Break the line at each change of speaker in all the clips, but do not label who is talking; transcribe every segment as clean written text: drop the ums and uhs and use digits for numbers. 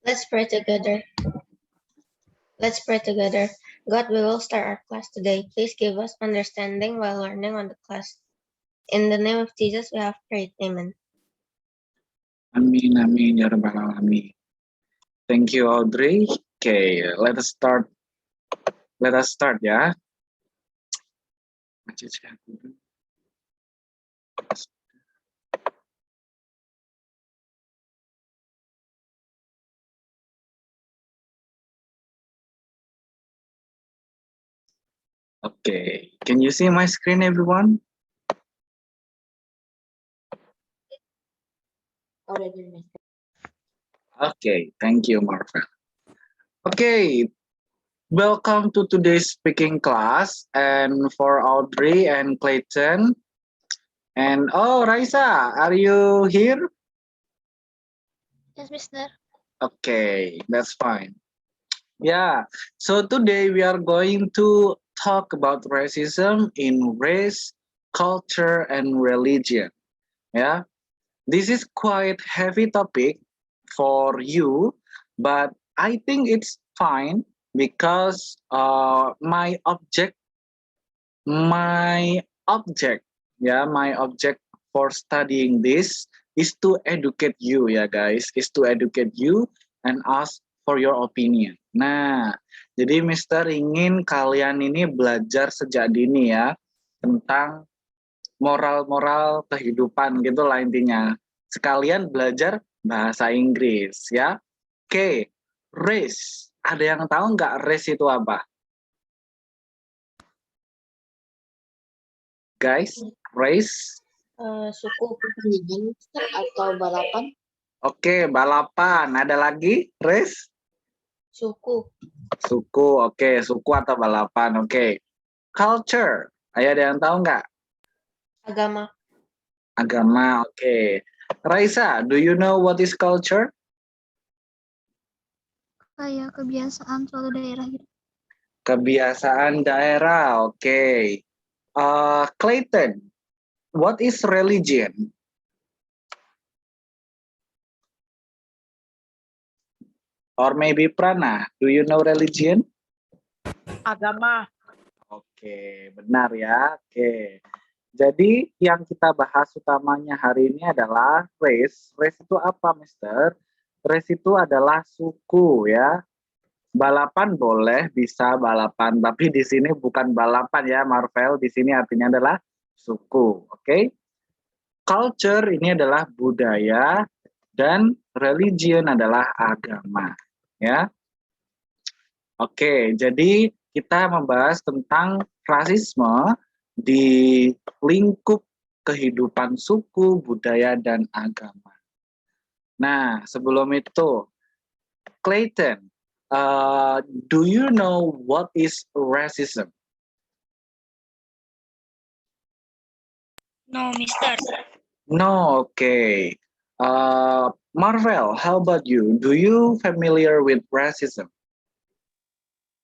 Let's pray together. Let's pray together. God, we will start our class today. Please give us understanding while learning on the class. In the name of Jesus, we have prayed. Amen.
Amin, amin, ya rabbal alamin. Thank you, Audrey. Okay, let us start. Let us start, ya. Okay, can you see my screen, everyone?
Already.
Okay, thank you, Marvel. Okay, welcome to today's speaking class, and for Audrey and Clayton, and oh, Raisa, are you here?
Yes, Mister.
Okay, that's fine. Yeah, so today we are going to talk about racism in race, culture, and religion. Yeah, this is quite heavy topic for you, but I think it's fine because my object for studying this is to educate you, ya guys, is to educate you and ask for your opinion. Nah, jadi Mister ingin kalian ini belajar sejak dini ya tentang moral-moral kehidupan gitu lah intinya. Sekalian belajar bahasa Inggris ya. Oke, race. Ada yang tahu nggak race itu apa? Guys, race.
Suku pertandingan atau balapan?
Oke, balapan. Ada lagi? Race?
Suku.
Suku. Oke, suku atau balapan. Oke. Culture. Ayo, ada yang tahu nggak?
Agama.
Agama. Oke. Raisa, do you know what is culture?
Kayak kebiasaan suatu daerah gitu.
Kebiasaan daerah. Oke. Clayton, what is religion? Or maybe Prana, do you know religion?
Agama.
Oke, benar ya. Oke. Jadi yang kita bahas utamanya hari ini adalah race. Race itu apa, Mister? Race itu adalah suku ya. Balapan boleh, bisa balapan, tapi di sini bukan balapan ya, Marvel. Di sini artinya adalah suku, oke? Culture ini adalah budaya dan religion adalah agama, ya. Oke, jadi kita membahas tentang rasisme di lingkup kehidupan suku, budaya, dan agama. Nah, sebelum itu, Clayton, do you know what is racism?
No, Mister.
No, okay. Marvel, how about you? Do you familiar with racism?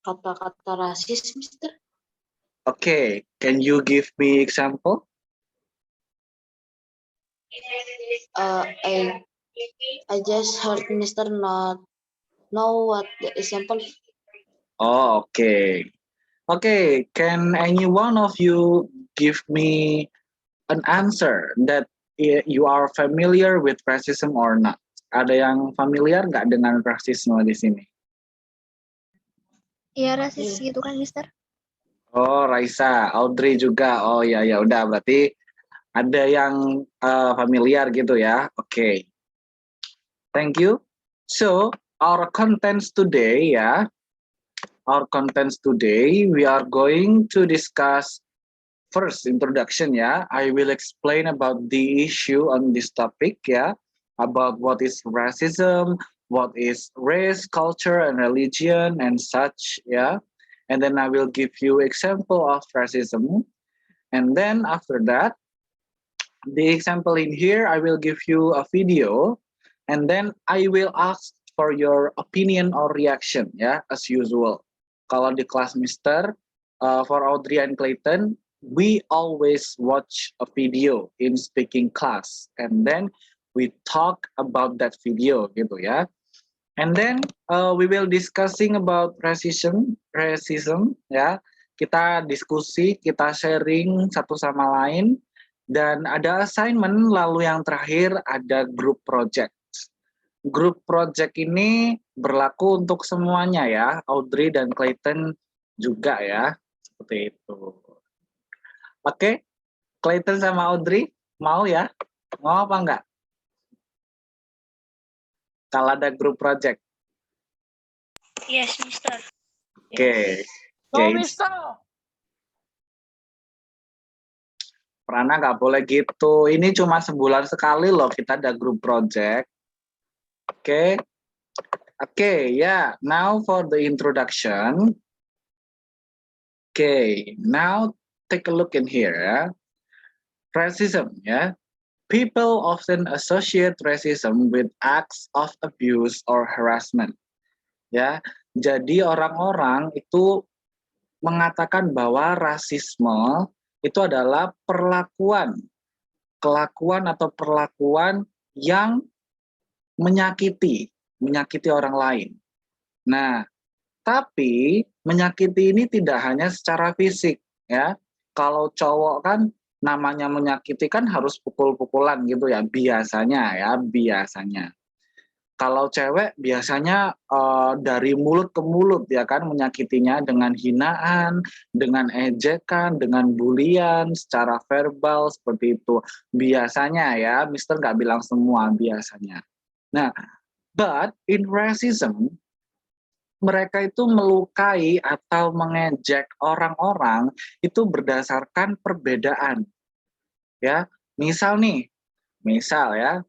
Kata-kata rasis, Mister?
Okay, can you give me example?
I just heard Mister not know what the example.
Oh, okay. Okay, can any one of you give me an answer that you are familiar with racism or not? Ada yang familiar nggak dengan rasisme di sini?
Iya rasis gitu kan, Mister?
Oh, Raisa, Audrey juga. Oh ya ya udah berarti ada yang familiar gitu ya. Oke. Okay. Thank you. So, our contents today ya. Our contents today we are going to discuss first introduction ya. I will explain about the issue on this topic ya. About what is racism, what is race, culture and religion and such ya. And then I will give you example of racism. And then after that, the example in here, I will give you a video and then I will ask for your opinion or reaction ya, as usual. Kalau di kelas Mister, for Audrey and Clayton, we always watch a video in speaking class and then we talk about that video gitu ya. And then we will discussing about racism, ya. Kita diskusi, kita sharing satu sama lain, dan ada assignment. Lalu yang terakhir ada group project. Group project ini berlaku untuk semuanya ya, Audrey dan Clayton juga ya, seperti itu. Oke, Clayton sama Audrey mau ya? Mau apa enggak? Kalau ada group project.
Yes, Mister.
Oke.
No,
Oke.
Mister.
Prana nggak boleh gitu. Ini cuma sebulan sekali loh kita ada group project. Oke. Oke, ya. Now for the introduction. Oke, now take a look in here ya. Racism ya. People often associate racism with acts of abuse or harassment. Ya, jadi orang-orang itu mengatakan bahwa rasisme itu adalah kelakuan atau perlakuan yang menyakiti orang lain. Nah, tapi menyakiti ini tidak hanya secara fisik, ya. Kalau cowok kan namanya menyakiti kan harus pukul-pukulan gitu ya, biasanya. Kalau cewek biasanya dari mulut ke mulut ya kan, menyakitinya dengan hinaan, dengan ejekan, dengan bulian, secara verbal seperti itu. Biasanya ya, Mister nggak bilang semua, biasanya. Nah, but in racism, mereka itu melukai atau mengejek orang-orang itu berdasarkan perbedaan. Ya, misal ya,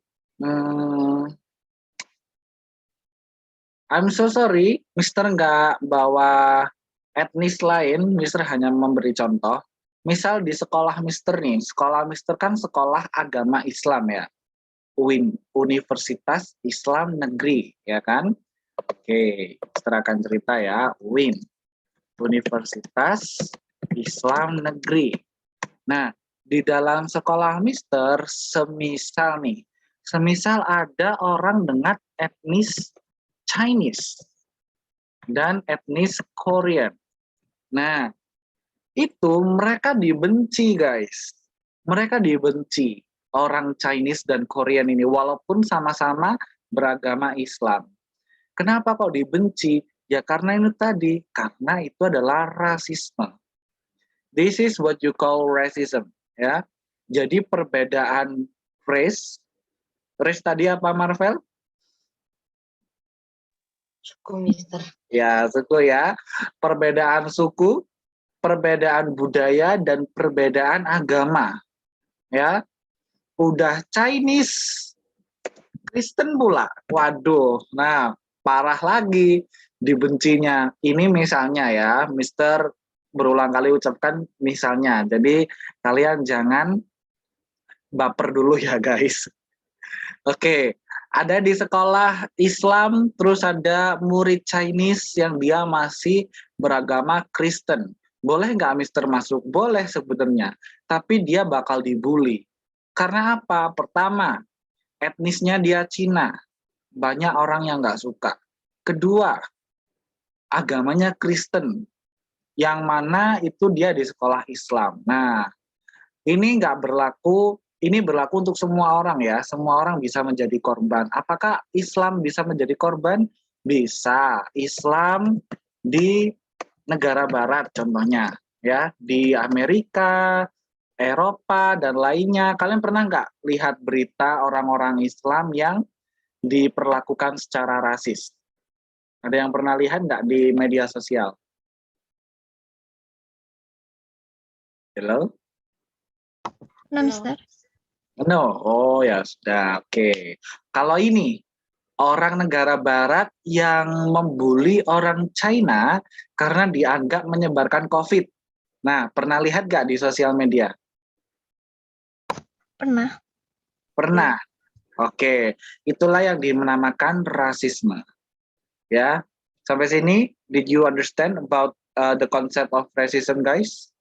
I'm so sorry, Mister nggak bawa etnis lain, Mister hanya memberi contoh. Misal di sekolah Mister nih, sekolah Mister kan sekolah agama Islam ya, UIN, Universitas Islam Negeri, ya kan? Oke, Mister akan cerita ya, UIN, Universitas Islam Negeri. Nah, di dalam sekolah Mister, semisal ada orang dengan etnis Chinese dan etnis Korean. Nah, itu mereka dibenci, guys. Mereka dibenci, orang Chinese dan Korean ini, walaupun sama-sama beragama Islam. Kenapa kok dibenci? Ya karena ini tadi, karena itu adalah rasisme. This is what you call racism, ya. Jadi perbedaan race tadi apa, Marvel?
Suku, Mister.
Ya, suku ya. Perbedaan suku, perbedaan budaya, dan perbedaan agama. Ya, udah Chinese, Kristen pula. Waduh, nah parah lagi dibencinya. Ini misalnya ya, Mister berulang kali ucapkan misalnya. Jadi kalian jangan baper dulu ya guys. Oke, ada di sekolah Islam, terus ada murid Chinese yang dia masih beragama Kristen. Boleh nggak Mister masuk? Boleh sebenarnya, tapi dia bakal dibully. Karena apa? Pertama, etnisnya dia Cina. Banyak orang yang nggak suka. Kedua, agamanya Kristen. Yang mana itu dia di sekolah Islam. Nah, ini nggak berlaku. Ini berlaku untuk semua orang ya. Semua orang bisa menjadi korban. Apakah Islam bisa menjadi korban? Bisa. Islam di negara barat contohnya ya, di Amerika, Eropa dan lainnya. Kalian pernah nggak lihat berita orang-orang Islam yang diperlakukan secara rasis? Ada yang pernah lihat nggak di media sosial? Hello?
No, Mister.
No, oh ya sudah, oke. Kalau ini, orang negara barat yang membuli orang China karena dianggap menyebarkan COVID. Nah, pernah lihat nggak di sosial media?
Pernah.
Pernah. Oke, itulah yang dinamakan rasisme. Ya, sampai sini, did you understand about the concept of racism, guys?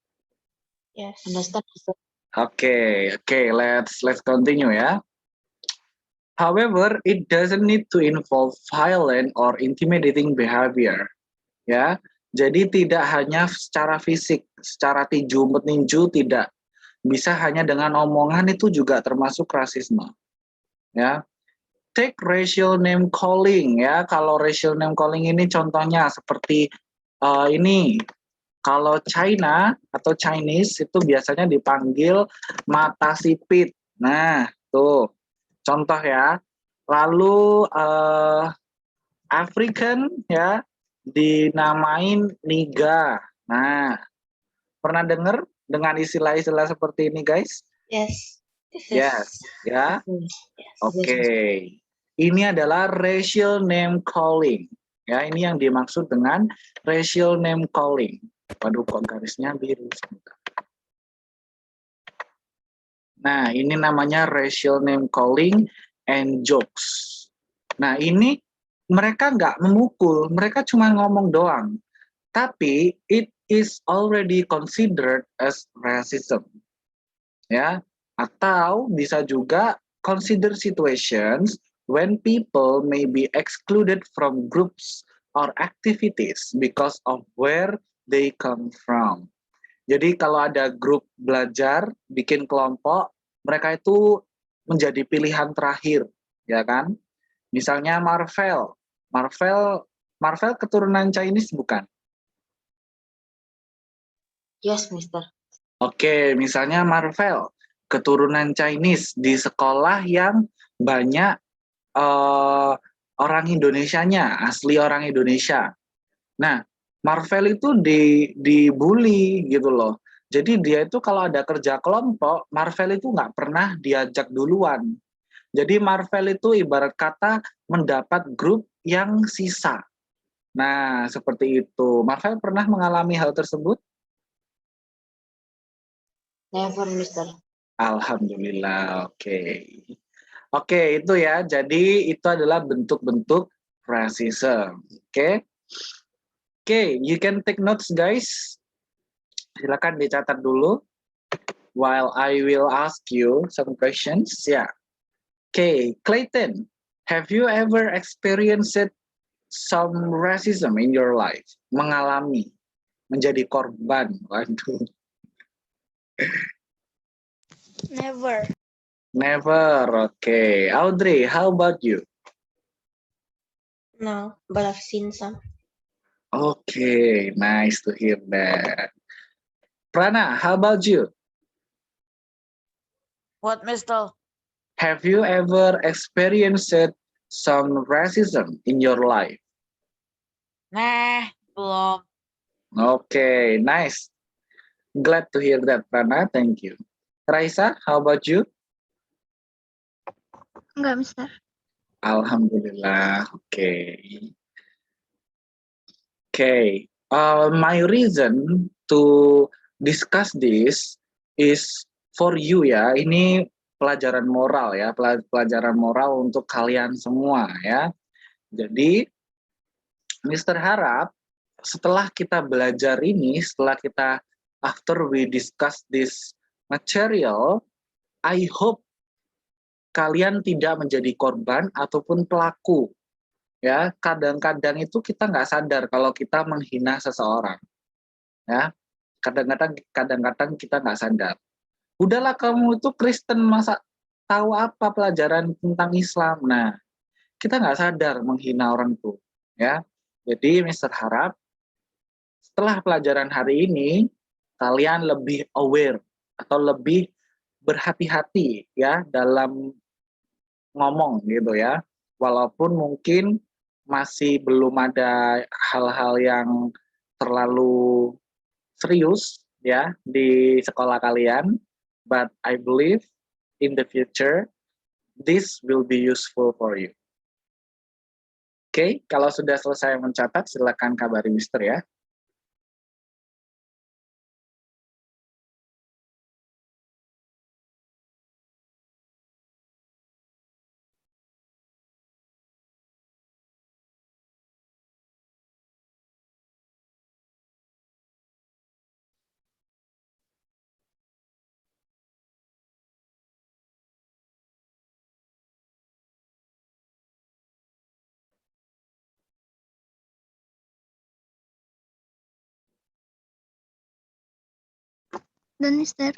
Yes. Understand.
Oke, let's continue ya. However, it doesn't need to involve violent or intimidating behavior. Ya, jadi tidak hanya secara fisik, secara tinju meninju tidak. Bisa hanya dengan omongan itu juga termasuk rasisme. Ya, take racial name calling ya. Kalau racial name calling ini contohnya seperti ini. Kalau China atau Chinese itu biasanya dipanggil mata sipit. Nah, tuh contoh ya. Lalu African ya dinamain niga. Nah, pernah dengar dengan istilah-istilah seperti ini, guys?
Yes. This is
Yes, ya.
yes.
Oke. Ini adalah racial name calling. Ya, ini yang dimaksud dengan racial name calling. Waduh, kok garisnya biru. Nah, ini namanya racial name calling and jokes. Nah, ini mereka nggak memukul, mereka cuma ngomong doang. Tapi it is already considered as racism. Ya, atau bisa juga consider situations when people may be excluded from groups or activities because of where they come from. Jadi kalau ada grup belajar, bikin kelompok, mereka itu menjadi pilihan terakhir, ya kan? Misalnya Marvel. Marvel keturunan Chinese bukan?
Yes, Mister.
Oke, misalnya Marvel keturunan Chinese di sekolah yang banyak orang Indonesianya, asli orang Indonesia. Nah, Marvel itu dibully gitu loh. Jadi dia itu kalau ada kerja kelompok, Marvel itu nggak pernah diajak duluan. Jadi Marvel itu ibarat kata mendapat grup yang sisa. Nah, seperti itu. Marvel pernah mengalami hal tersebut?
Never, Mister.
Alhamdulillah, oke. Oke, itu ya. Jadi itu adalah bentuk-bentuk racism. Oke. Oke, you can take notes, guys. Silakan dicatat dulu while I will ask you some questions. Ya. Okay, Clayton, have you ever experienced some racism in your life? Mengalami, menjadi korban. Waduh.
Never.
Never. Okay. Audrey, how about you?
No, but I've seen some.
Okay, nice to hear that. Prana, how about you?
What, Mister?
Have you ever experienced some racism in your life?
Nah, belum.
Okay, nice. Glad to hear that, Prana. Thank you. Raisa, how about you?
Enggak, Mister.
Alhamdulillah. Okay. Okay. My reason to discuss this is for you ya. Ini pelajaran moral ya, pelajaran moral untuk kalian semua ya. Jadi, Mr. Harap, setelah kita belajar ini, setelah kita after we discuss this material, I hope kalian tidak menjadi korban ataupun pelaku. Ya, kadang-kadang itu kita nggak sadar kalau kita menghina seseorang. Ya, kadang-kadang kita nggak sadar. Udahlah kamu itu Kristen, masa tahu apa pelajaran tentang Islam. Nah, kita nggak sadar menghina orang itu. Ya, jadi Mister Harap setelah pelajaran hari ini kalian lebih aware atau lebih berhati-hati ya dalam ngomong gitu ya. Walaupun mungkin masih belum ada hal-hal yang terlalu serius ya di sekolah kalian, but I believe in the future this will be useful for you. Oke, kalau sudah selesai mencatat silakan kabari Mister ya.
Done, Mister.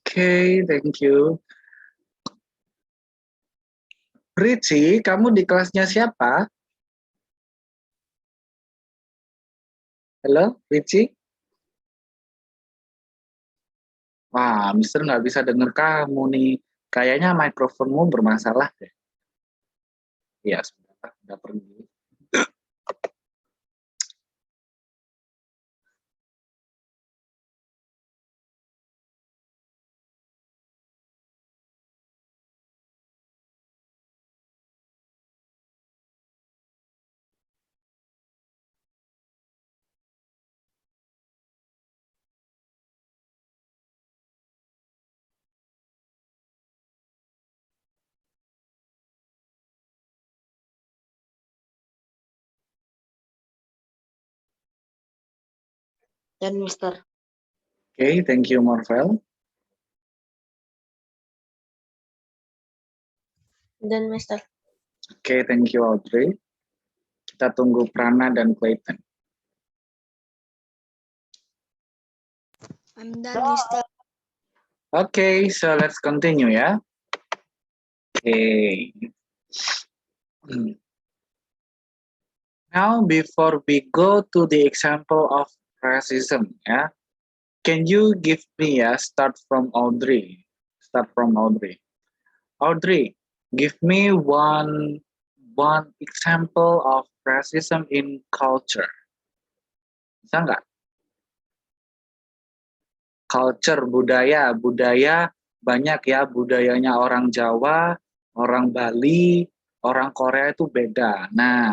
Okay, thank you. Richie, kamu di kelasnya siapa? Halo, Richie? Wah, Mister nggak bisa dengar kamu nih. Kayaknya mikrofonmu bermasalah deh. Iya, sudah pergi.
Done, Mister.
Okay, thank you, Marvel.
Done, Mister.
Okay, thank you, Audrey. Kita tunggu Prana dan Clayton.
I'm done, Mister.
Okay, so let's continue ya. Okay. Now, before we go to the example of racism, ya, can you give me start from Audrey? Start from Audrey. Audrey, give me one example of racism in culture. Bisa nggak? Culture, budaya banyak ya, budayanya orang Jawa, orang Bali, orang Korea itu beda. Nah,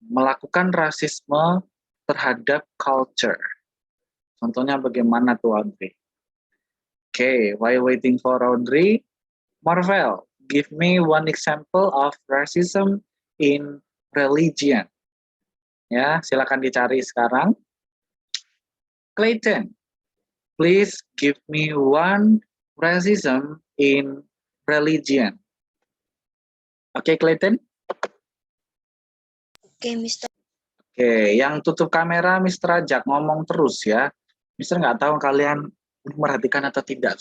melakukan rasisme terhadap culture. Contohnya bagaimana tuh, Audrey? Okay, while waiting for Audrey, Marvel, give me one example of racism in religion. Ya, silakan dicari sekarang. Clayton, please give me one racism in religion. Oke, Clayton?
Okay, Mister.
Oke, yang tutup kamera Mr. Ajak ngomong terus ya. Mister nggak tahu kalian merhatikan atau tidak.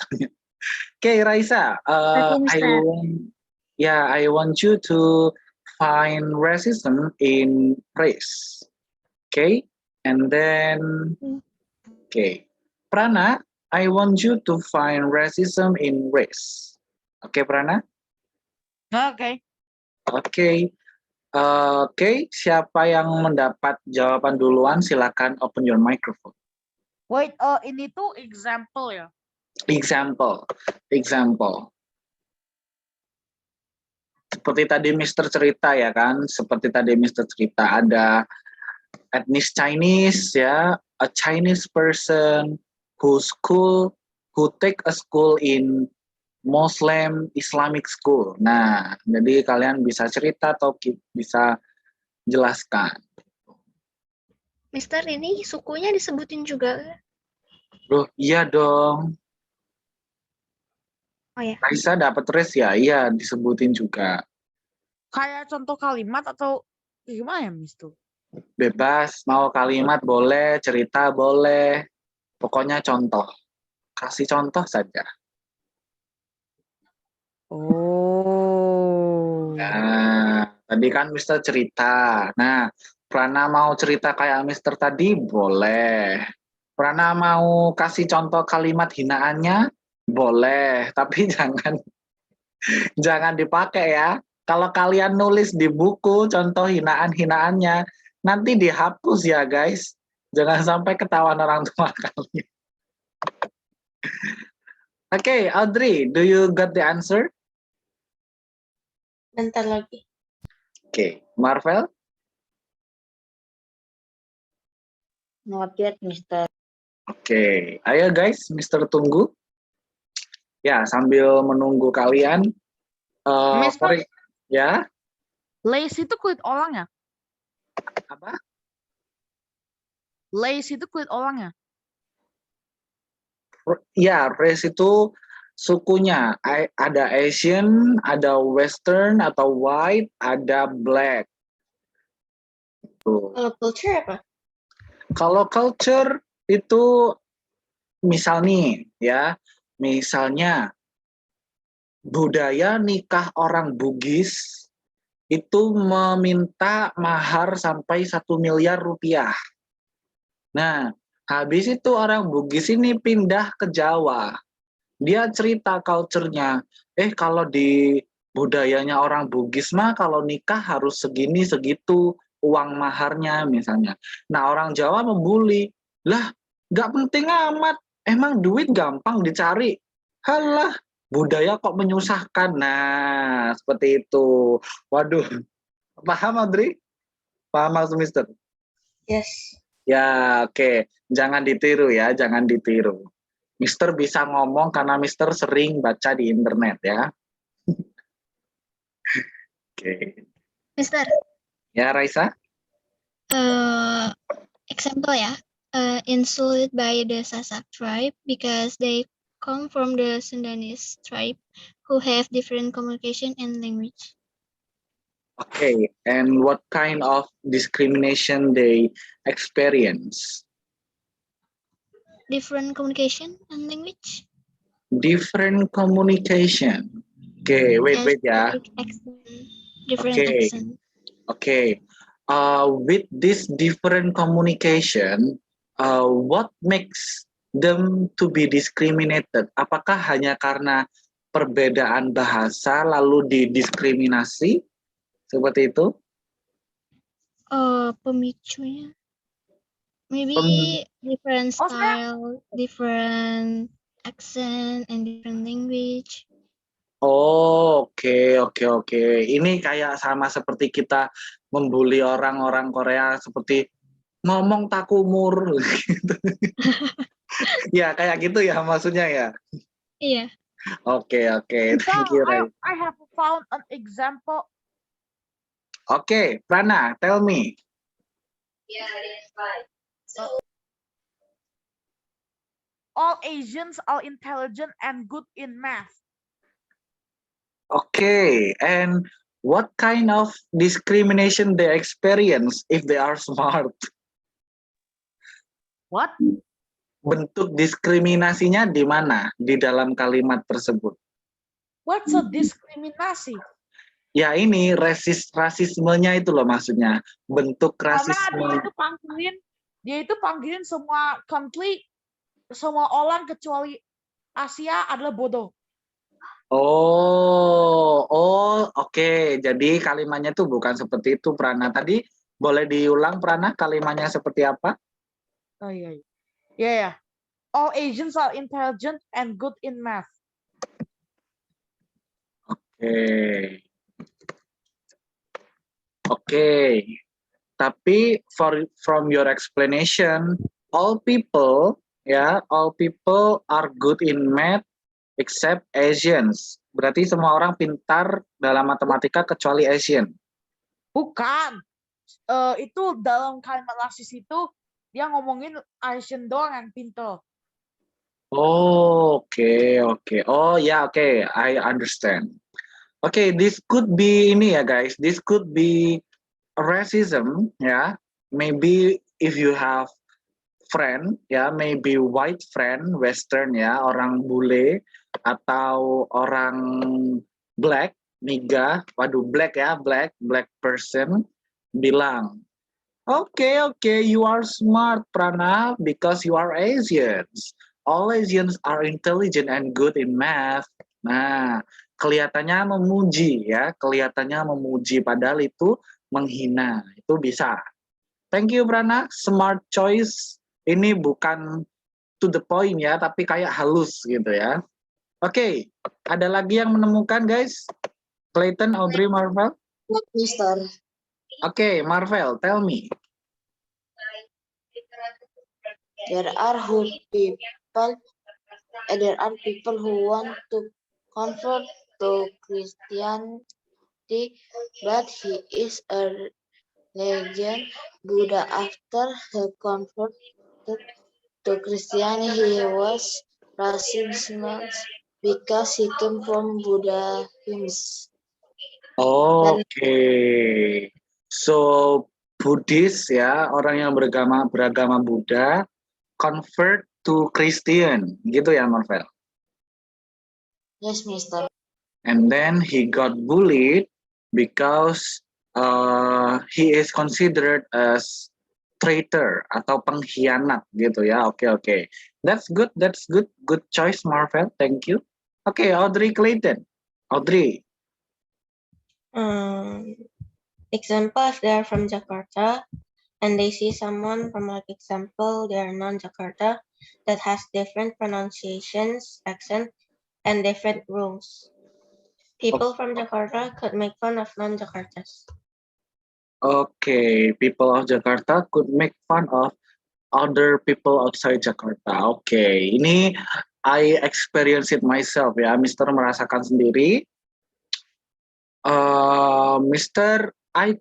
Oke, Raisa, I want you to find racism in race. Okay, and then Prana, I want you to find racism in race. Oke, Prana?
Oke.
Oke, siapa yang mendapat jawaban duluan silakan open your microphone.
Wait, ini tuh example ya?
Example. Seperti tadi Mister cerita ya kan, ada etnis Chinese ya, a Chinese person who take a school in Muslim Islamic school. Nah, jadi kalian bisa cerita atau bisa jelaskan.
Mister, ini sukunya disebutin juga.
Loh, iya dong.
Oh ya.
Raisa dapat res ya? Iya, disebutin juga.
Kayak contoh kalimat atau gimana ya, Mister?
Bebas, mau kalimat boleh, cerita boleh. Pokoknya contoh. Kasih contoh saja.
Oh.
Nah, tadi kan Mister cerita. Nah, Prana mau cerita kayak Mister tadi, boleh. Prana mau kasih contoh kalimat hinaannya, boleh. Tapi jangan dipakai ya. Kalau kalian nulis di buku contoh hinaan-hinaannya, nanti dihapus ya guys. Jangan sampai ketahuan orang tua kalian. Oke, Audrey, do you got the answer?
Bentar lagi.
Oke, Marvel?
Not yet, Mister.
Oke, ayo guys, Mister tunggu. Ya, sambil menunggu kalian.
Mister,
ya,
lace itu kulit orang ya?
apa?
Lace itu kulit orang ya?
Ya, race itu sukunya. Ada Asian, ada Western atau White, ada Black. Tuh.
Kalau culture apa?
Kalau culture itu misal nih ya, misalnya budaya nikah orang Bugis itu meminta mahar sampai 1 miliar rupiah. Nah, habis itu orang Bugis ini pindah ke Jawa. Dia cerita culture-nya. Kalau di budayanya orang Bugis mah kalau nikah harus segini segitu uang maharnya misalnya. Nah, orang Jawa membuli. Lah, nggak penting amat. Emang duit gampang dicari. Halah, budaya kok menyusahkan. Nah, seperti itu. Waduh, paham Audrey? Paham maksud Mister?
Yes.
Ya, oke. Jangan ditiru ya, jangan ditiru. Mister bisa ngomong karena Mister sering baca di internet ya. Oke.
Mister,
Ya, Raisa?
example ya, insulted by the Sasak tribe because they come from the Sundanese tribe who have different communication and language.
Okay, and what kind of discrimination they experience?
Different communication and language.
Different communication. Okay, wait ya.
Specific accent, different
Okay.
accent.
Okay. With this different communication, what makes them to be discriminated? Apakah hanya karena perbedaan bahasa lalu didiskriminasi? Seperti itu?
Pemicunya. Maybe different
Oh, saya-
style, different accent, and different language.
Oh, oke. Ini kayak sama seperti kita membuli orang-orang Korea seperti ngomong takumur gitu. Ya, kayak gitu ya maksudnya ya.
Iya.
Oke.
So,
Thank you, Ray.
I have found an example.
Oke, Prana, tell me.
All Asians are intelligent and good in math.
Okay, and what kind of discrimination they experience if they are smart?
What?
Bentuk diskriminasinya di mana di dalam kalimat tersebut?
What's a diskriminasi?
Ya ini rasismenya itu loh maksudnya. Bentuk
Karena
rasisme.
dia itu panggilin semua country, semua orang kecuali Asia adalah bodoh.
Oke. Jadi kalimatnya tuh bukan seperti itu, Prana. Tadi boleh diulang, Prana, kalimatnya seperti apa?
Oh iya. Yeah. All Asians are intelligent and good in math.
Oke. Tapi from your explanation, all people are good in math except Asians. Berarti semua orang pintar dalam matematika kecuali Asian.
Bukan. Itu dalam kalimat rasis itu dia ngomongin Asian doang yang pintar.
Oke. Oke. I understand. Oke, this could be ini ya guys. This could be racism ya. Maybe if you have friend ya, maybe white friend, western ya, orang bule atau orang black, niga, waduh black person bilang, Oke, you are smart Prana because you are Asians. All Asians are intelligent and good in math. Nah, kelihatannya memuji ya, padahal itu menghina. Itu bisa. Thank you Prana, smart choice. Ini bukan to the point ya, tapi kayak halus gitu ya. Oke, ada lagi yang menemukan guys? Clayton, Audrey, Marvel?
Mister.
Oke, Marvel, tell me.
There are people who want to convert to Christianity, but he is a legend Buddha. After he converted to Christianity, he was racist because he came from Buddhism.
Oke. So Buddhis ya, orang yang beragama Buddha convert to Christian, gitu ya Marvel.
Yes, Mister.
And then he got bullied because he is considered as traitor atau pengkhianat gitu ya. Oke. That's good. Good choice Marvel. Thank you. Oke, Audrey Clayton. Audrey.
Example, if they are from Jakarta and they see someone from, like, example, they are non-Jakarta that has different pronunciations, accent, and different rules. People from Jakarta could make fun of non-Jakartas.
Okay, people of Jakarta could make fun of other people outside Jakarta. Okay, ini I experience it myself ya. Mister merasakan sendiri. Mister, I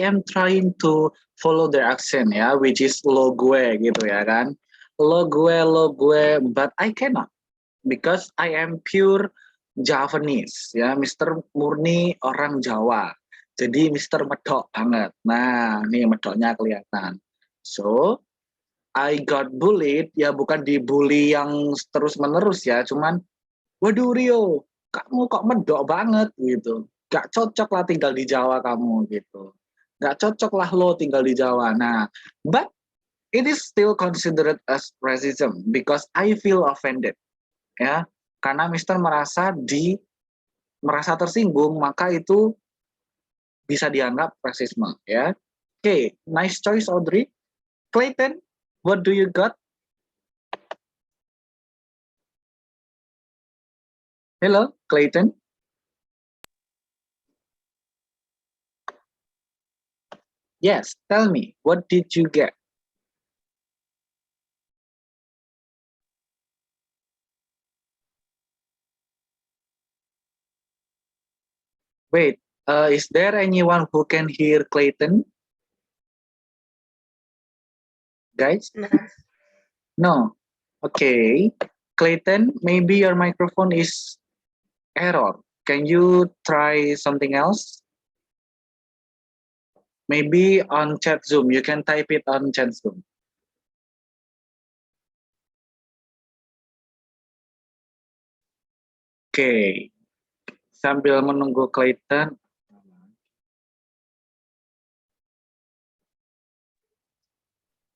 am trying to follow their accent ya, which is lo gue gitu ya kan. Lo gue, but I cannot because I am pure Javanese ya. Mister murni orang Jawa. Jadi Mister medok banget. Nah, nih medoknya kelihatan. So, I got bullied, ya bukan dibully yang terus-menerus ya, cuman waduh Rio, kamu kok medok banget gitu. Gak cocok lah tinggal di Jawa kamu gitu. Gak cocok lah lo tinggal di Jawa. Nah, but it is still considered as racism because I feel offended. Ya, karena Mister merasa tersinggung, maka itu bisa dianggap rasisme ya. Oke, nice choice Audrey. Clayton, what do you got? Hello, Clayton. Yes, tell me, what did you get? Wait, is there anyone who can hear Clayton? Guys?
No.
No. Okay. Clayton, maybe your microphone is error. Can you try something else? Maybe on chat Zoom. You can type it on chat Zoom. Okay. Sambil menunggu Clayton.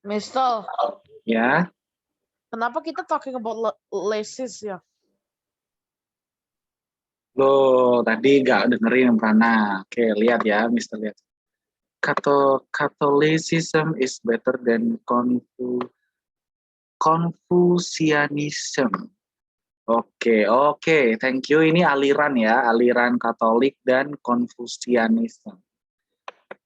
Mister,
Ya.
kenapa kita talking about laces ya?
Lo tadi nggak dengerin Prana. Oke, lihat ya, Mister lihat. Catholicism is better than Confucianism. Oke, thank you. Ini aliran ya, aliran Katolik dan Confucianism.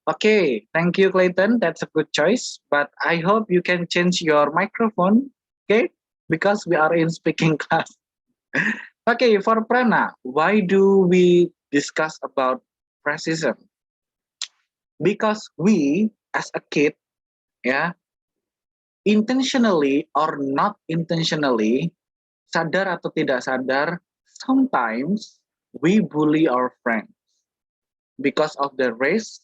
Oke, thank you Clayton. That's a good choice. But I hope you can change your microphone, okay? Because we are in speaking class. Okay, for Prana, why do we discuss about racism? Because we, as a kid, ya, intentionally or not intentionally, sadar atau tidak sadar, sometimes we bully our friends because of their race,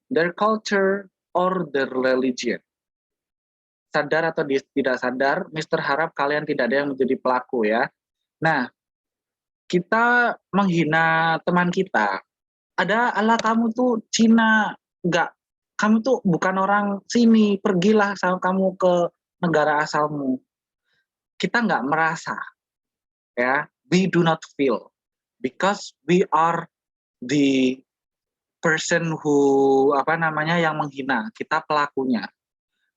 their culture, or their religion. Sadar atau tidak sadar, Mister harap kalian tidak ada yang menjadi pelaku ya. Nah, kita menghina teman kita. Ala kamu tuh Cina, enggak, kamu tuh bukan orang sini, pergilah kamu ke negara asalmu. Kita nggak merasa, ya, we do not feel, because we are the person who yang menghina, kita pelakunya.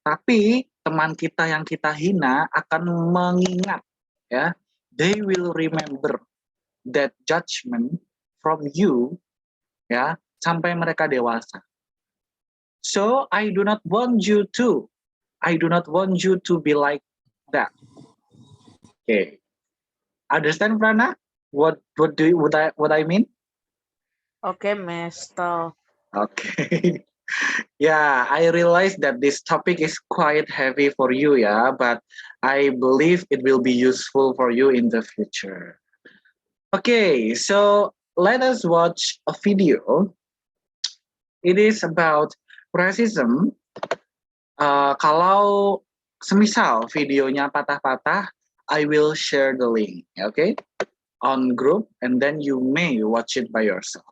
Tapi teman kita yang kita hina akan mengingat, ya, they will remember that judgment from you, ya, sampai mereka dewasa. So I do not want you to be like that. Okay, understand Prana? What I mean?
Okay, Mister.
Okay. Yeah, I realize that this topic is quite heavy for you, yeah, but I believe it will be useful for you in the future. Okay, so let us watch a video. It is about racism. Kalau Semisal videonya patah-patah, I will share the link, okay, on group, and then you may watch it by yourself.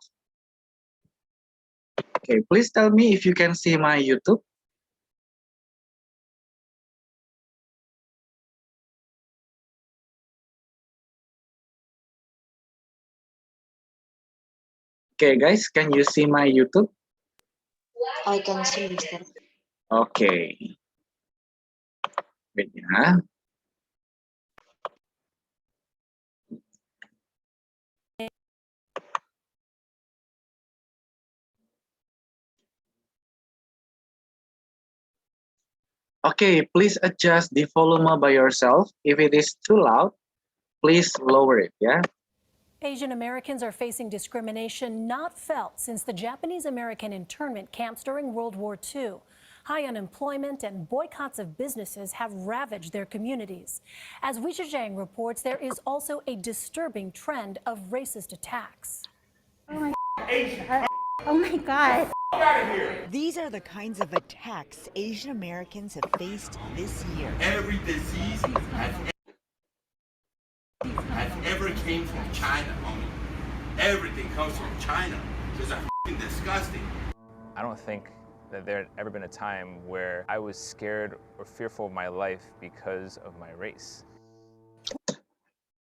Okay, please tell me if you can see my YouTube. Okay, guys, can you see my YouTube?
I can see, Mister.
Okay. Wait ya. Okay, please adjust the volume by yourself. If it is too loud, please lower it, yeah?
Asian Americans are facing discrimination not felt since the Japanese American internment camps during World War II. High unemployment and boycotts of businesses have ravaged their communities. As Wei Zhang reports, there is also a disturbing trend of racist attacks.
Oh my God.
These are the kinds of attacks Asian Americans have faced this year.
Every disease has ever came from China, homie. Everything comes from China. It's f***ing disgusting.
I don't think that there had ever been a time where I was scared or fearful of my life because of my race.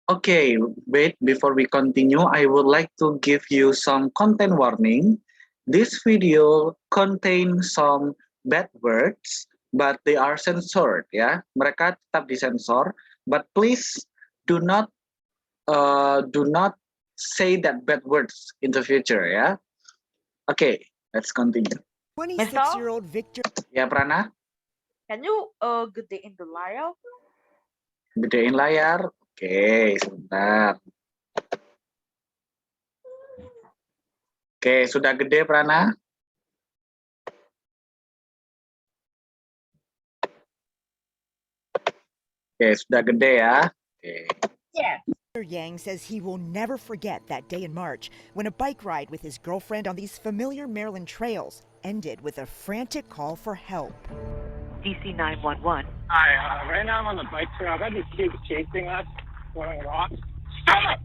Okay, wait, before we continue, I would like to give you some content warning. This video contains some bad words, but they are censored, ya. Mereka tetap disensor, but please do not say that bad words in the future, ya. Okay, let's continue.
26-year-old Victor.
Ya, Prana,
Can you gedein the layar?
gedein layar. Oke, sebentar. Oke, sudah gede, Prana? Oke, sudah gede ya. Oke.
Yang says he will never forget that day in March when a bike ride with his girlfriend on these familiar Maryland trails ended with a frantic call for help.
DC 911.
Hi, right now I'm on the bike trail. I've got these kids chasing us, throwing rocks. Stop!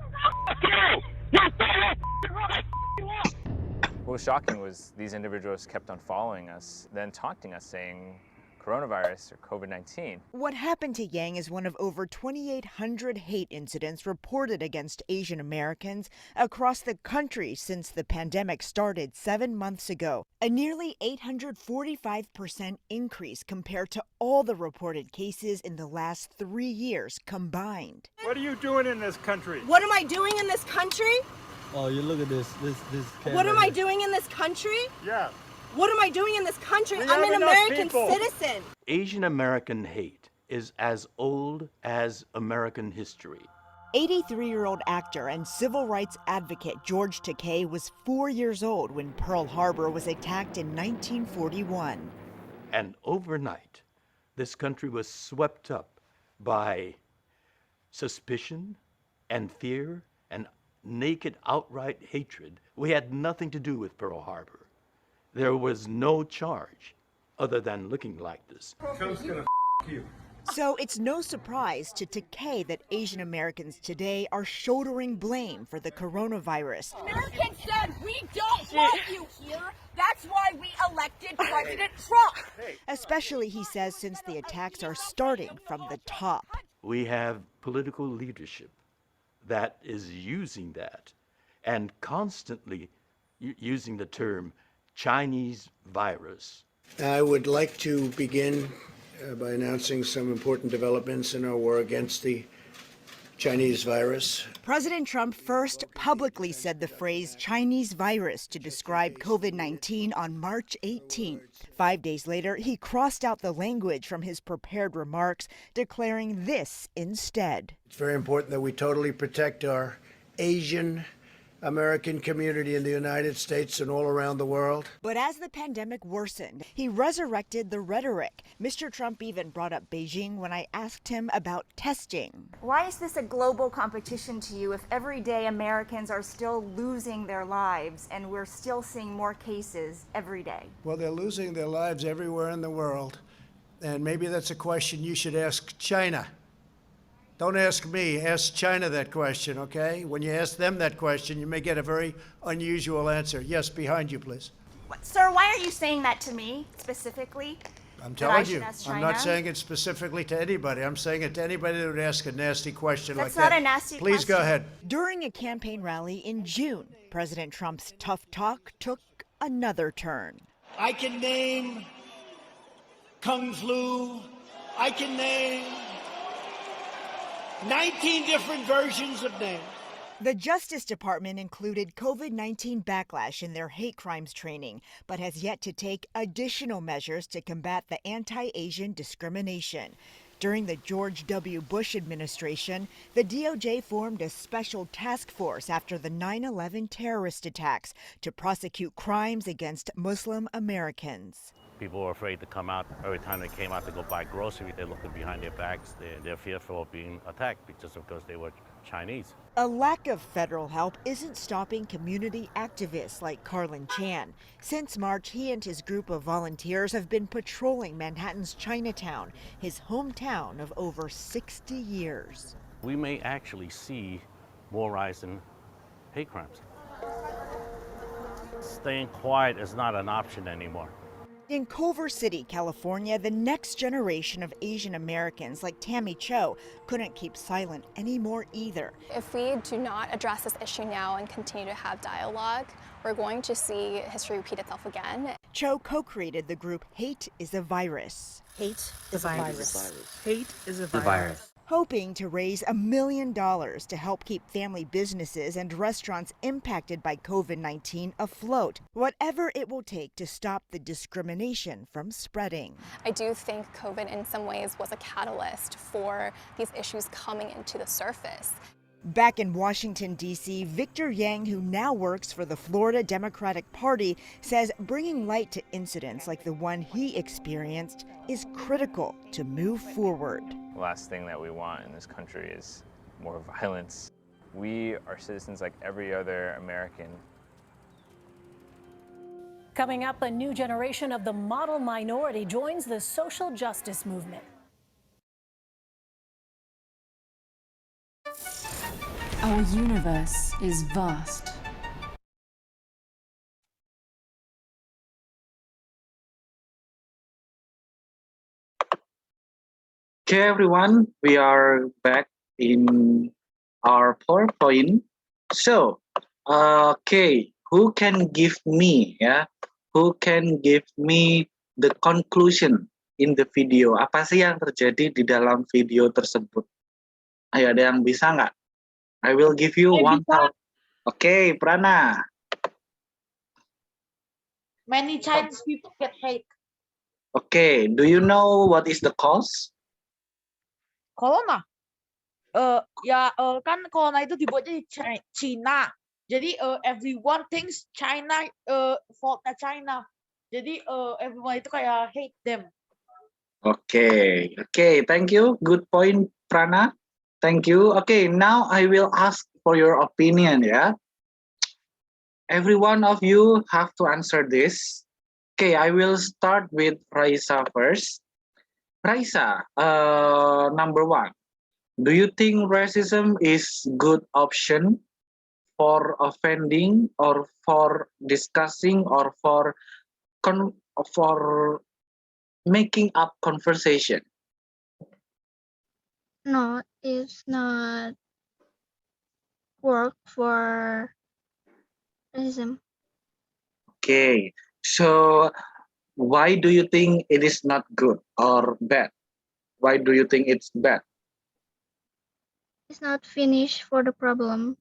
What was shocking was these individuals kept on following us, then taunting us, saying coronavirus or COVID-19.
What happened to Yang is one of over 2,800 hate incidents reported against Asian Americans across the country since the pandemic started 7 months ago. A nearly 845% increase compared to all the reported cases in the last 3 years combined.
What are you doing in this country?
What am I doing in this country?
Oh, you look at this.
What am I doing in this country?
Yeah.
What am I doing in this country? I'm an American citizen.
Asian American hate is as old as American history.
83-year-old actor and civil rights advocate George Takei was 4 years old when Pearl Harbor was attacked in 1941.
And overnight, this country was swept up by suspicion and fear and naked outright hatred. We had nothing to do with Pearl Harbor. There was no charge other than looking like this.
Trump's gonna you.
So it's no surprise to Takei that Asian Americans today are shouldering blame for the coronavirus.
Americans said we don't want you here. That's why we elected President Trump.
Especially, he says, since the attacks are starting from the top.
We have political leadership that is using that and constantly using the term Chinese virus.
I would like to begin by announcing some important developments in our war against the Chinese virus.
President Trump first publicly said the phrase Chinese virus to describe COVID-19 on March 18th. 5 days later, he crossed out the language from his prepared remarks, declaring this instead.
It's very important that we totally protect our Asian American community in the United States and all around the world.
But as the pandemic worsened, he resurrected the rhetoric. Mr. Trump even brought up Beijing when I asked him about testing.
Why is this a global competition to you if every day Americans are still losing their lives and we're still seeing more cases every day?
Well, they're losing their lives everywhere in the world. And maybe that's a question you should ask China. Don't ask me, ask China that question, okay? When you ask them that question, you may get a very unusual answer. Yes, behind you, please.
Sir, why are you saying that to me specifically?
I'm
That I
telling
should
you,
ask
I'm not
China?
saying it specifically to anybody. I'm saying it to anybody that would ask a nasty question
That's
like
not
that.
a nasty
Please go
question.
ahead.
During a campaign rally in June, President Trump's tough talk took another turn.
I can name Kung Flu. I can name 19 different versions of names.
The Justice Department included COVID-19 backlash in their hate crimes training, but has yet to take additional measures to combat the anti-Asian discrimination. During the George W. Bush administration, the DOJ formed a special task force after the 9/11 terrorist attacks to prosecute crimes against Muslim Americans.
People were afraid to come out. Every time they came out to go buy groceries, they're looking behind their backs. They're fearful of being attacked just because they were Chinese.
A lack of federal help isn't stopping community activists like Carlin Chan. Since March, he and his group of volunteers have been patrolling Manhattan's Chinatown, his hometown of over 60 years.
We may actually see more rise in hate crimes. Staying quiet is not an option anymore.
In Culver City, California, the next generation of Asian Americans like Tammy Cho couldn't keep silent anymore either.
If we do not address this issue now and continue to have dialogue, we're going to see history repeat itself again.
Cho co-created the group Hate is a Virus.
Hate is a virus. Hate is a virus.
Hoping to raise $1 million to help keep family businesses and restaurants impacted by COVID-19 afloat, whatever it will take to stop the discrimination from spreading.
I do think COVID in some ways was a catalyst for these issues coming into the surface.
Back in Washington, D.C., Victor Yang, who now works for the Florida Democratic Party, says bringing light to incidents like the one he experienced is critical to move forward.
The last thing that we want in this country is more violence. We are citizens like every other American.
Coming up, a new generation of the model minority joins the social justice movement.
Our universe is vast.
Okay, everyone, we are back in our PowerPoint. So, okay, who can give me, who can give me the conclusion in the video? Apa sih yang terjadi di dalam video tersebut? Ayo, ada yang bisa nggak? I will give you one time. Okay, Prana.
Many Chinese people get hate.
Okay, do you know what is the cause?
Corona. Kan corona itu dibuatnya di China. Jadi everyone thinks China faultnya China. Jadi everyone itu kayak hate them.
Okay, thank you. Good point, Prana. Thank you. Okay, now I will ask for your opinion, Every one of you have to answer this. Okay, I will start with Raisa first. Raisa, number one, do you think racism is good option for offending or for discussing or for making up conversation?
No, it's not work for racism.
Okay, so why do you think it is not good or bad? Why do you think it's bad?
It's not finish for the problem.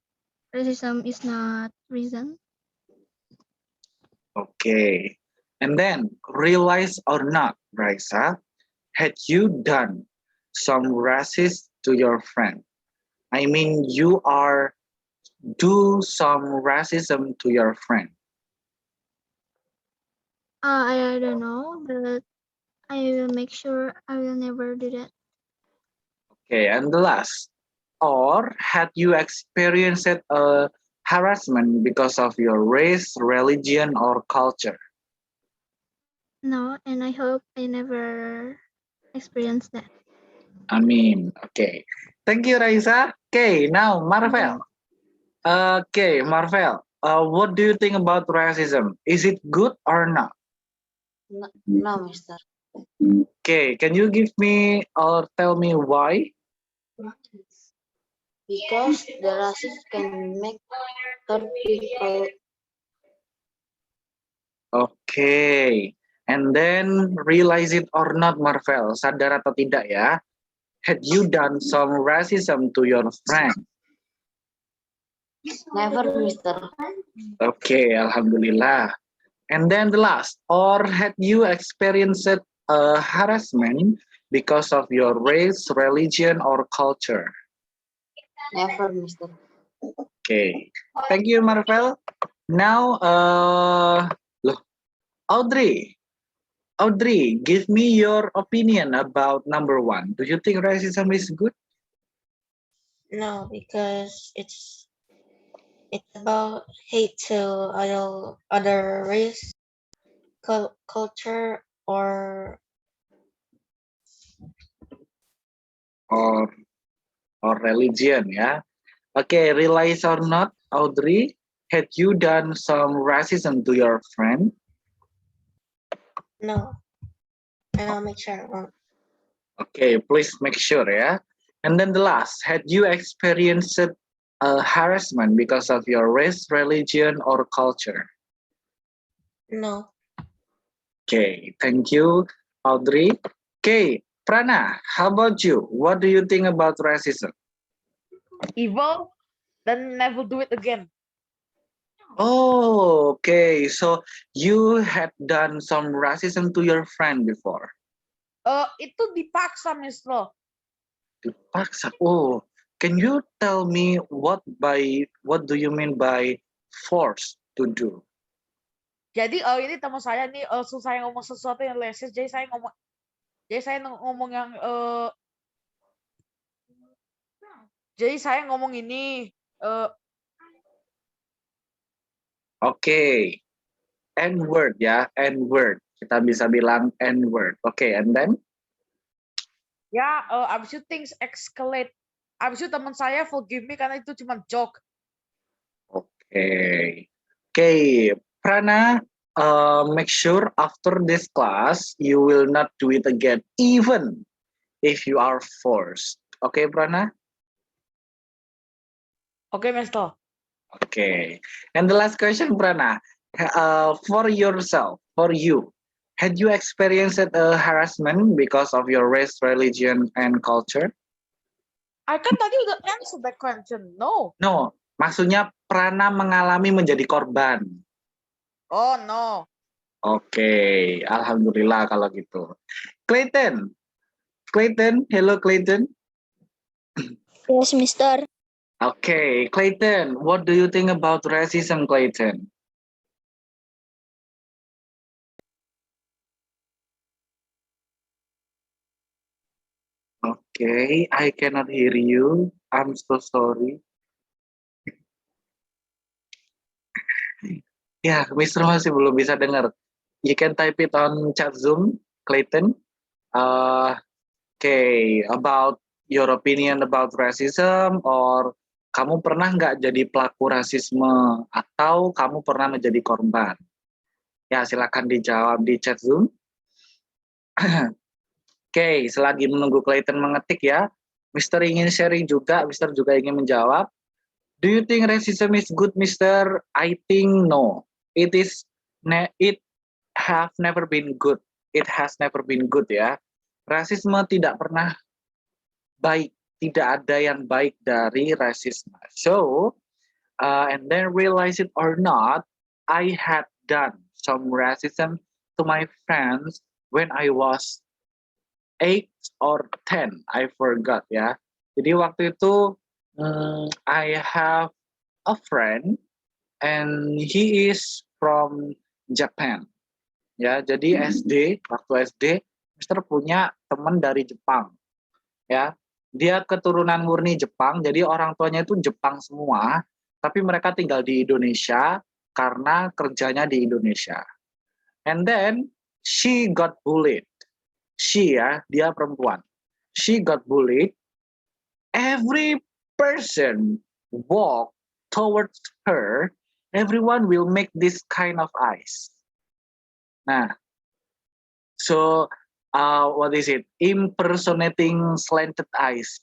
Racism is not reason.
Okay, and then realize or not, Raisa, had you done some racist to your friend? I mean, you are do some racism to your friend.
I don't know, but I will make sure I will never do that.
Okay, and the last, or had you experienced a harassment because of your race, religion, or culture?
No, and I hope I never experience that.
Amin. Okay. Thank you, Raisa. Okay, now Marvel. Okay, Marvel. What do you think about racism? Is it good or not?
No, mister.
Okay, can you give me or tell me why?
Because the racist can make third people.
Okay. And then realize it or not, Marvel. Sadar atau tidak ya? Had you done some racism to your friend?
Never, mister.
Okay, Alhamdulillah. And then the last, or had you experienced harassment because of your race, religion, or culture?
Never, mister.
Okay, thank you, Marvel. Now, loh, Audrey, give me your opinion about number 1. Do you think racism is good?
No, because it's about hate to other race, culture, or
religion, ya? Okay, realize or not, Audrey, had you done some racism to your friend?
no. And I'll make sure I won't.
Okay, please make sure ya. And then the last, had you experienced harassment because of your race, religion, or culture?
No.
Okay, thank you, Audrey. Okay, Prana, how about you? What do you think about racism?
Evil, then never do it again.
Oh, okay. So you had done some racism to your friend before?
Itu dipaksa, mister.
Dipaksa. Oh, can you tell me what do you mean by forced to do?
Jadi ini teman saya nih susah ngomong sesuatu yang leses, jadi saya ngomong yang jadi saya ngomong ini
Oke. N-word ya, N-word. Kita bisa bilang N-word. Oke, and then?
ya abis itu things escalate. Abis itu teman saya forgive me karena itu cuma joke.
Okay. Prana, make sure after this class you will not do it again, even if you are forced. Okay, Prana?
Okay, Mister.
Okay. And the last question, Prana, for yourself, for you, had you experienced harassment because of your race, religion, and culture?
I kan tadi udah answer that question. No.
No, maksudnya Prana mengalami menjadi korban.
Oh, no.
Oke, alhamdulillah kalau gitu. Clayton, hello Clayton.
Yes, mister.
Okay, Clayton, what do you think about racism, Clayton? Okay, I cannot hear you. I'm so sorry. Ya, Mister masih belum bisa dengar. You can type it on chat Zoom, Clayton. Okay, about your opinion about racism, or kamu pernah nggak jadi pelaku rasisme, atau kamu pernah menjadi korban? Ya, silakan dijawab di chat Zoom. Oke, selagi menunggu Clayton mengetik ya, Mister ingin sharing juga, Mister juga ingin menjawab. Do you think racism is good, Mister? I think no. It have never been good. It has never been good ya. Rasisme tidak pernah baik. Tidak ada yang baik dari rasisme. So, and then realize it or not, I had done some racism to my friends when I was 8 or 10, I forgot ya. Jadi waktu itu I have a friend and he is from Japan. Ya, jadi waktu SD, Mister punya teman dari Jepang. Ya, dia keturunan murni Jepang, jadi orang tuanya itu Jepang semua, tapi mereka tinggal di Indonesia karena kerjanya di Indonesia. And then she got bullied. She ya, dia perempuan. She got bullied. Every person walk towards her, everyone will make this kind of eyes. Nah, so what is it? Impersonating slanted eyes,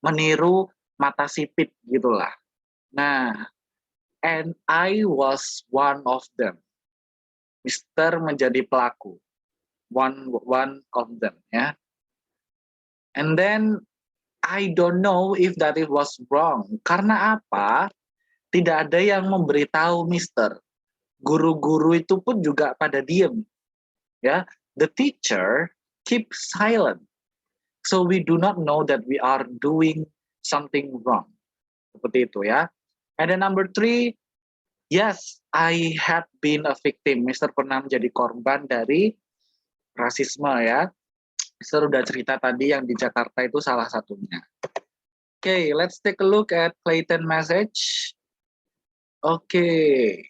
meniru mata sipit gitulah. Nah, and I was one of them. Mister menjadi pelaku. One of them, ya. And then I don't know if that it was wrong. Karena apa? Tidak ada yang memberitahu Mister. Guru-guru itu pun juga pada diem. Ya, the teacher keep silent. So we do not know that we are doing something wrong. Seperti itu ya. And then number 3, yes, I had been a victim. Mister pernah menjadi korban dari rasisme ya. Mister udah cerita tadi yang di Jakarta itu salah satunya. Okay, let's take a look at Clayton message. Okay,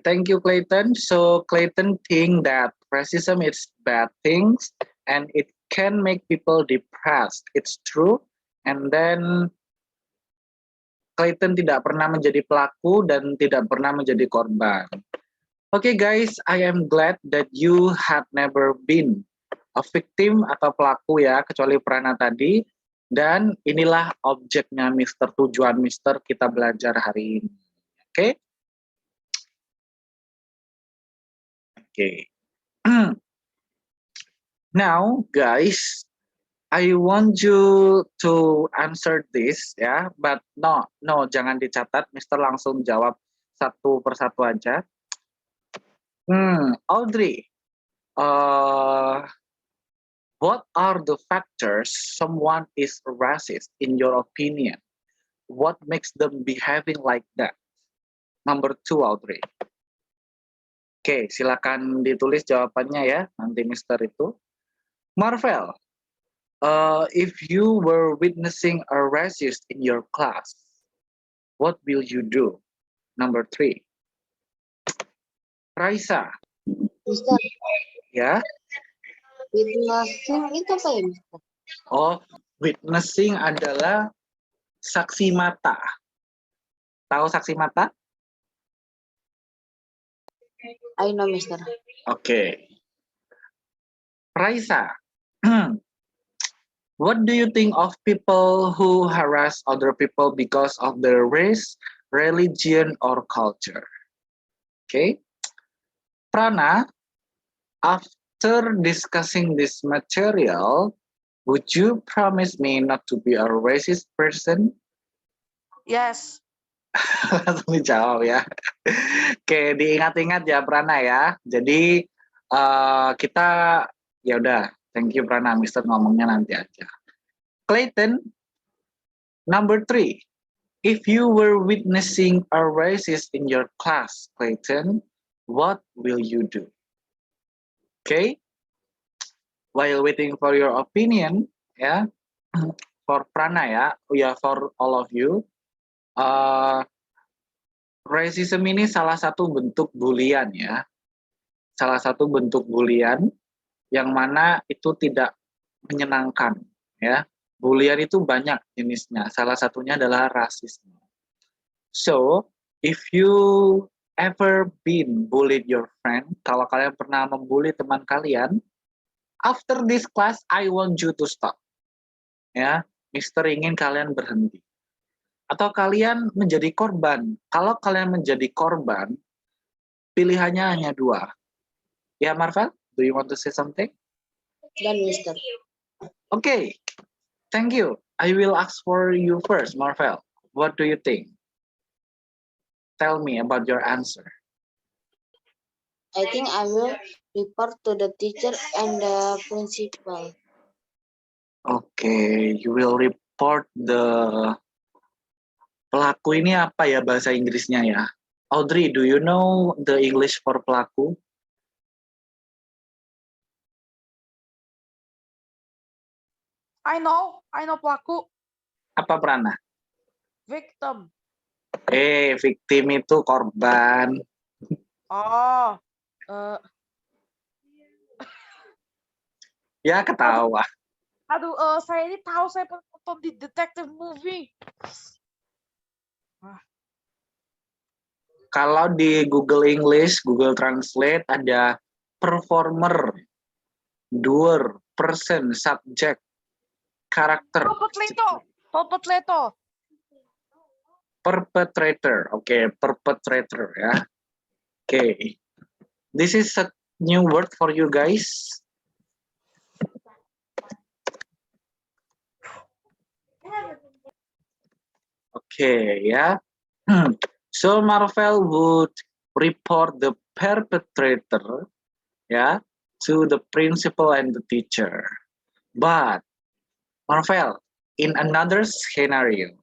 thank you, Clayton. So Clayton think that racism is bad things and it can make people depressed. It's true. And then Clayton tidak pernah menjadi pelaku dan tidak pernah menjadi korban. Okay guys, I am glad that you had never been a victim atau pelaku ya, kecuali Prana tadi. Dan inilah objeknya Mister, tujuan Mister kita belajar hari ini. Oke? Oke. Now guys, I want you to answer this ya, but no, jangan dicatat. Mister langsung jawab satu persatu aja. Audrey, what are the factors someone is racist in your opinion? What makes them behaving like that? Number 2, Audrey. Oke, silakan ditulis jawabannya ya, nanti Mister itu. Marvel, if you were witnessing a racist in your class, what will you do? Number 3. Raisa.
Mister,
Ya.
witnessing itu apa ya, Mister?
Oh, witnessing adalah saksi mata. Tahu saksi mata?
I know, Mister.
Okay. Raisa, what do you think of people who harass other people because of their race, religion, or culture? Okay. Prana, after discussing this material, would you promise me not to be a racist person?
Yes.
Langsung dijawab ya. Oke, diingat-ingat ya Prana ya. Jadi kita ya udah, thank you Prana, Mister ngomongnya nanti aja. Clayton, number 3. If you were witnessing a racist in your class, Clayton, what will you do? Okay. While waiting for your opinion, ya, for Prana ya, for all of you, racism ini salah satu bentuk bulian ya, salah satu bentuk bulian yang mana itu tidak menyenangkan ya. Bulian itu banyak jenisnya, salah satunya adalah rasisme. So, if you ever been bullied your friend, kalau kalian pernah membuli teman kalian, after this class, I want you to stop. Ya, Mister ingin kalian berhenti. Atau kalian menjadi korban. Kalau kalian menjadi korban, pilihannya hanya 2. Ya, Marvel, do you want to say something?
Dan Mister.
Okay, thank you. I will ask for you first, Marvel. What do you think? Tell me about your answer.
I think I will report to the teacher and the principal.
Okay, you will report the pelaku ini apa ya bahasa Inggrisnya ya? Audrey, do you know the English for pelaku?
I know pelaku.
Apa Prana?
Victim.
Victim itu korban.
Oh,
Ya ketawa.
Aduh, saya ini tahu saya pernah nonton di detective movie.
Kalau di Google English, Google Translate ada performer, doer, person, subject, karakter,
Topet Leto.
perpetrator. Oke, perpetrator ya. Oke. This is a new word for you guys. Okay, yeah. So Marvel would report the perpetrator, yeah, to the principal and the teacher. But Marvel, in another scenario,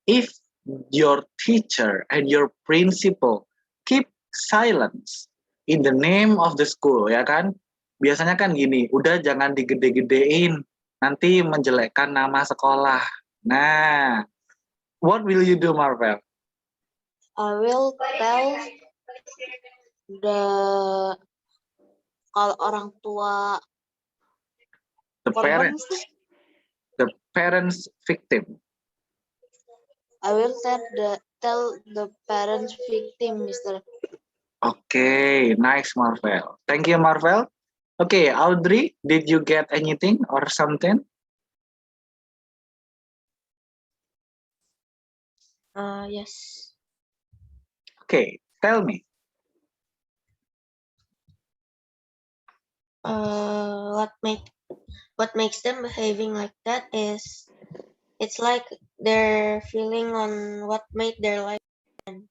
if your teacher and your principal keep silence in the name of the school, ya kan? Biasanya kan gini, udah jangan digede-gedein, nanti menjelekkan nama sekolah. Nah, what will you do, Marvel?
I will tell kalau orang tua
The
korban
parents, the parents victim.
I will tell the parents victim, Mr.
Okay, nice, Marvel. Thank you, Marvel. Okay, Audrey, did you get anything or something?
Yes.
Okay, tell me.
What makes them behaving like that is it's like they're feeling on what made their life end.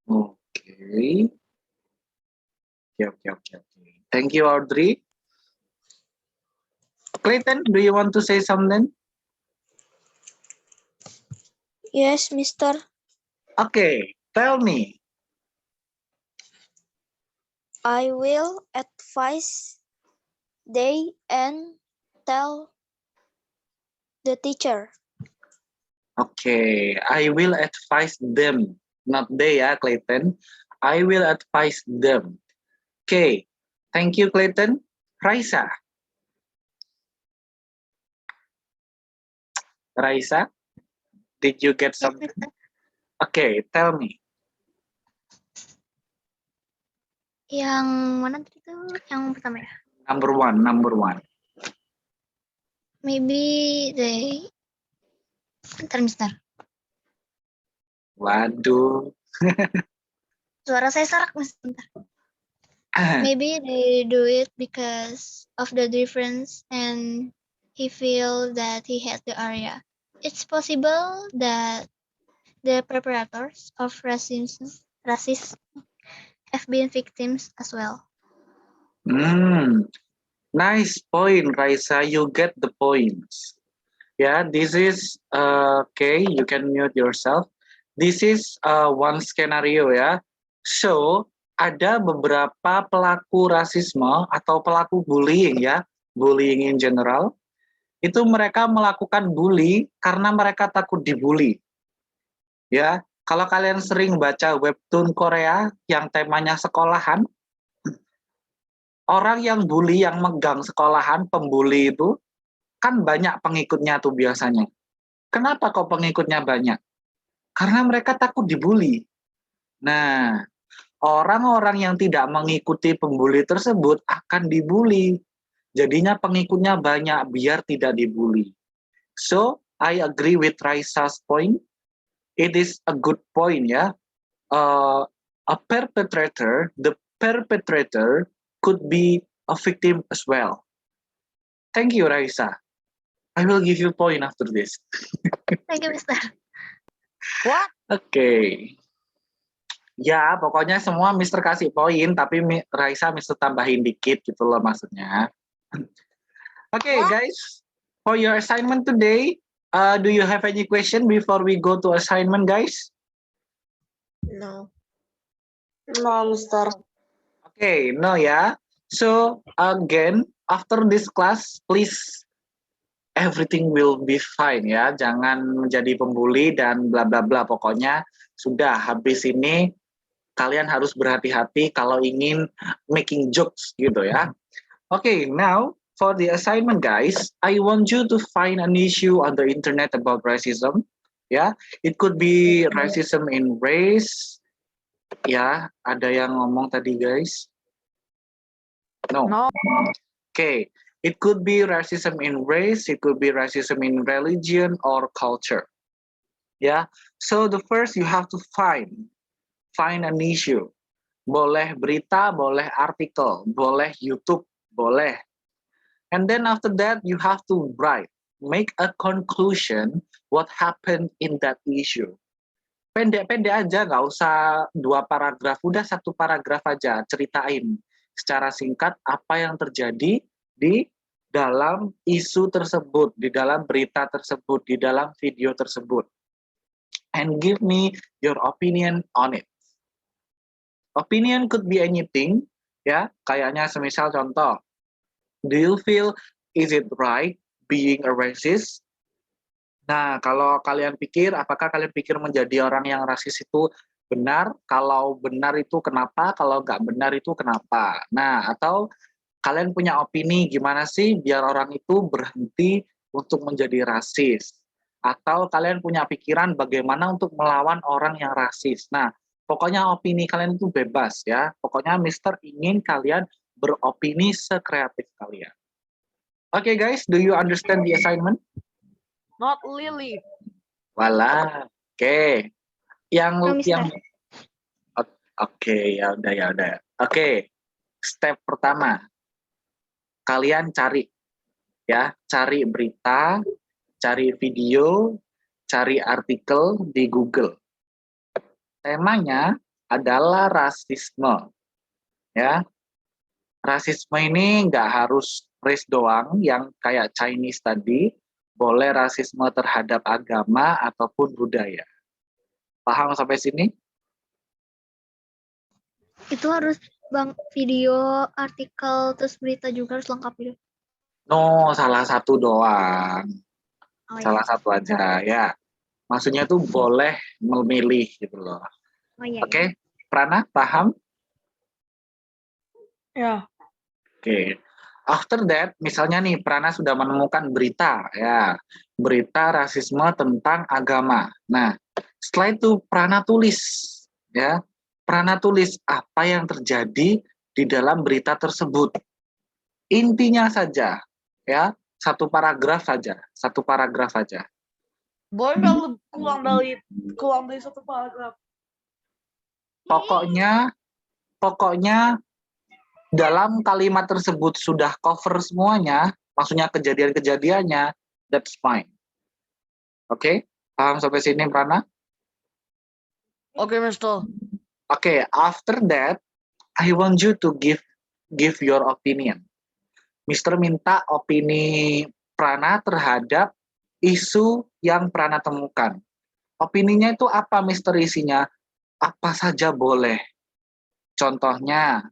Okay. Okay. Thank you, Audrey. Clayton, do you want to say something?
Yes, Mister.
Okay, tell me.
I will advise they and tell the teacher.
Okay, I will advise them. Not they, ya, Clayton. I will advise them. Okay, thank you, Clayton. Raisa. Raisa, did you get something? Okay, tell me.
Yang mana tadi itu? Yang pertama ya?
Number one.
Maybe they... Bentar.
Waduh.
Suara saya serak, Mas. Bentar. Maybe they do it because of the difference and he feel that he has the area. It's possible that the perpetrators of racism have been victims as well.
Nice point, Raisa. You get the points. Yeah, this is okay. You can mute yourself. This is one scenario ya. So ada beberapa pelaku rasisme atau pelaku bullying ya, bullying in general. Itu mereka melakukan bully karena mereka takut dibully. Ya, kalau kalian sering baca webtoon Korea yang temanya sekolahan, orang yang bully, yang megang sekolahan, pembuli itu, kan banyak pengikutnya tuh biasanya. Kenapa kok pengikutnya banyak? Karena mereka takut dibully. Nah, orang-orang yang tidak mengikuti pembuli tersebut akan dibully. Jadinya pengikutnya banyak biar tidak dibully. So, I agree with Raisa's point. It is a good point ya. The perpetrator could be a victim as well. Thank you, Raisa. I will give you a point after this.
Thank you, Mister.
What?
Okay. Ya, pokoknya semua Mister kasih poin, tapi Raisa Mister tambahin dikit gitu loh maksudnya. Okay, guys, for your assignment today, do you have any question before we go to assignment, guys?
No.
No, Mister.
Okay, no ya. So again, after this class, please everything will be fine ya. Jangan menjadi pembuli dan bla bla bla. Pokoknya sudah habis ini kalian harus berhati-hati kalau ingin making jokes gitu ya. Okay, now for the assignment, guys, I want you to find an issue on the internet about racism. Yeah, it could be racism in race. Ya, ada yang ngomong tadi, guys. No. Okay, it could be racism in race, it could be racism in religion or culture. Yeah, so the first you have to find an issue. Boleh berita, boleh artikel, boleh YouTube, boleh. And then after that you have to write, make a conclusion what happened in that issue. Pendek-pendek aja, nggak usah 2 paragraf, udah 1 paragraf aja, ceritain secara singkat apa yang terjadi di dalam isu tersebut, di dalam berita tersebut, di dalam video tersebut. And give me your opinion on it. Opinion could be anything, ya, kayaknya semisal contoh, do you feel is it right being a racist? Nah, kalau kalian pikir, apakah kalian pikir menjadi orang yang rasis itu benar? Kalau benar itu kenapa? Kalau nggak benar itu kenapa? Nah, atau kalian punya opini gimana sih biar orang itu berhenti untuk menjadi rasis? Atau kalian punya pikiran bagaimana untuk melawan orang yang rasis? Nah, pokoknya opini kalian itu bebas ya. Pokoknya Mister ingin kalian beropini sekreatif kalian. Okay guys, do you understand the assignment?
Not Lily.
Wala, oke. Yang
Mister.
Oke, ya udah. Oke. Step pertama. Kalian cari berita, cari video, cari artikel di Google. Temanya adalah rasisme. Ya. Rasisme ini nggak harus race doang yang kayak Chinese tadi. Boleh rasisme terhadap agama ataupun budaya. Paham sampai sini?
Itu harus video, artikel, terus berita juga harus lengkap gitu.
No, salah satu doang.
Oh,
Salah satu aja ya. Maksudnya tuh boleh memilih gitu loh.
Oh, iya,
Oke, Prana paham?
Ya.
Oke. After that, misalnya nih Prana sudah menemukan berita ya, berita rasisme tentang agama. Nah, setelah itu Prana tulis ya. Prana tulis apa yang terjadi di dalam berita tersebut. Intinya saja ya, 1 paragraf saja.
Boleh nggak kurang dari 1 paragraf?
Pokoknya dalam kalimat tersebut sudah cover semuanya, maksudnya kejadian-kejadiannya, that's fine. Oke, paham sampai sini, Prana?
Oke, Mister.
Oke, after that, I want you to give your opinion. Mister minta opini Prana terhadap isu yang Prana temukan. Opininya itu apa, Mister, isinya? Apa saja boleh. Contohnya,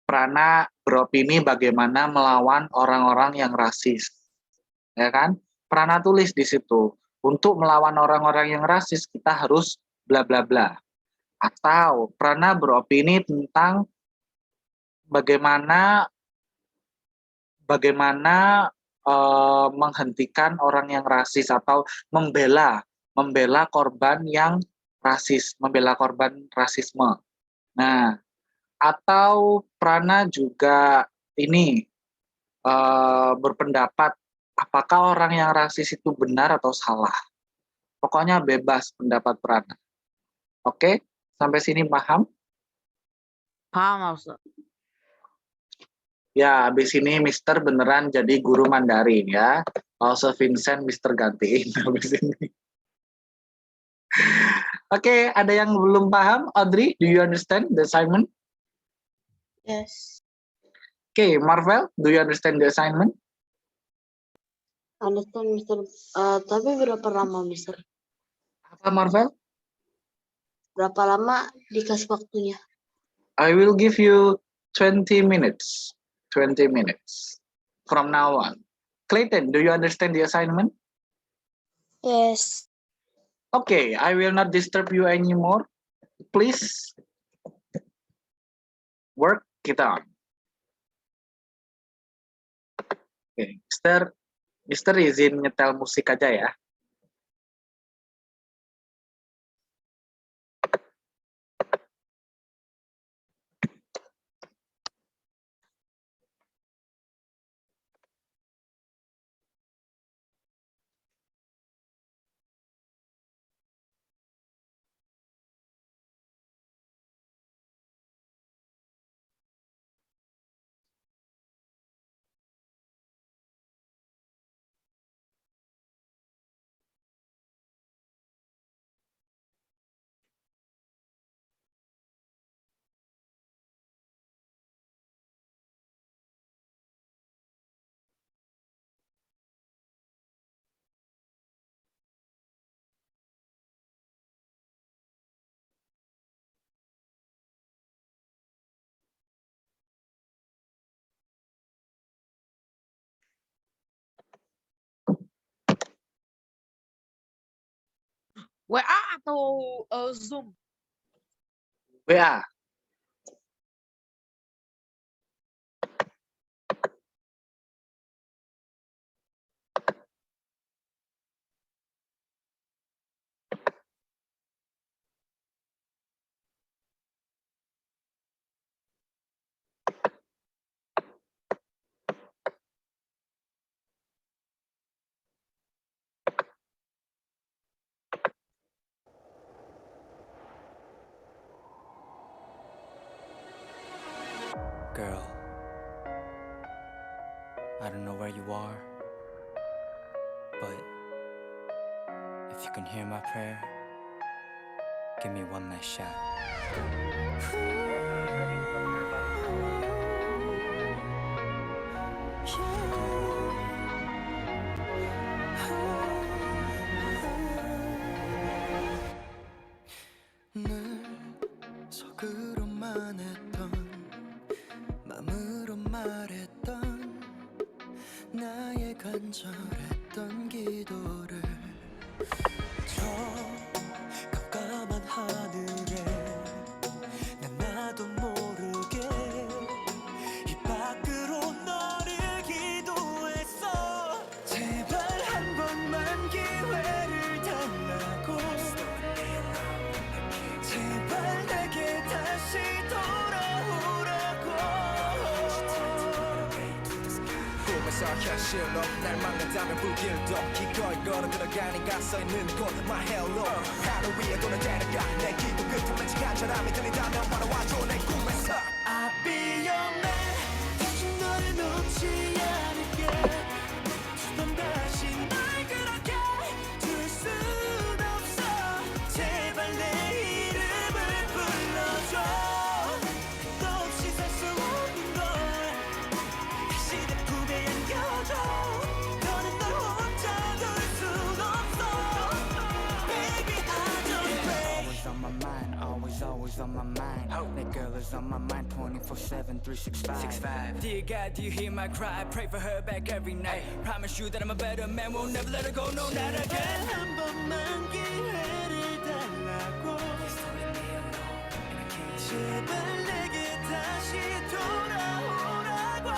Prana beropini bagaimana melawan orang-orang yang rasis. Ya kan? Prana tulis di situ, untuk melawan orang-orang yang rasis kita harus bla bla bla. Atau Prana beropini tentang bagaimana menghentikan orang yang rasis atau membela korban yang rasis, membela korban rasisme. Nah, atau Prana juga ini berpendapat apakah orang yang rasis itu benar atau salah. Pokoknya bebas pendapat Prana. Oke, sampai sini paham?
Paham, Ustaz.
Ya, habis ini Mister beneran jadi guru Mandarin ya. Also Vincent Mister gantiin habis ini. Oke, ada yang belum paham? Audrey, do you understand the assignment?
Yes.
Okay, Marvel, do you understand the assignment?
Understand, Mister. Tapi berapa lama, Mister?
Apa, Marvel?
Berapa lama dikasih waktunya?
I will give you 20 minutes. 20 minutes from now on. Clayton, do you understand the assignment?
Yes.
Okay, I will not disturb you anymore. Please work it on. Oke, Mister izin nyetel musik aja ya.
WA atau Zoom?
WA.
Girl, I don't know where you are, but if you can hear my prayer, give me one last shot.
늘 속으로만 했던 맘으로 말했던 나의 간절했던 기도를 저 깜깜한 하늘에 난 나도 모르게 입 밖으로 너를 기도했어. 제발 한 번만 기회를 달라고, 제발 내게 다시 돌아오라고. 꿈에서 현실로 날 만난다면 불길도 기꺼이 걸어 들어가니까 써있는 곳 My hello 하루 위에 도는 데려가 내 기도 끝에 왠지 간절함이 들린다면 바라와줘 내 꿈에서 I'll be your man 다시 너를 놓지 않을게 두 번 다시 날 그렇게 둘 순 없어. 제발 내 이름을 불러줘. 너 없이 살 수 없는 걸 다시 내 품에 안겨줘. 너는 널 혼자 둘 순 없어. Baby I just pray.
Always on my mind, always on my mind. That girl is on my mind 24/7, 365. Dear God, do you hear my cry? Pray for her back every night. Promise you that I'm a better man, won't never let her go, no not again.
한 번만 기회를 달라고, 제발 내게 다시 돌아오라고.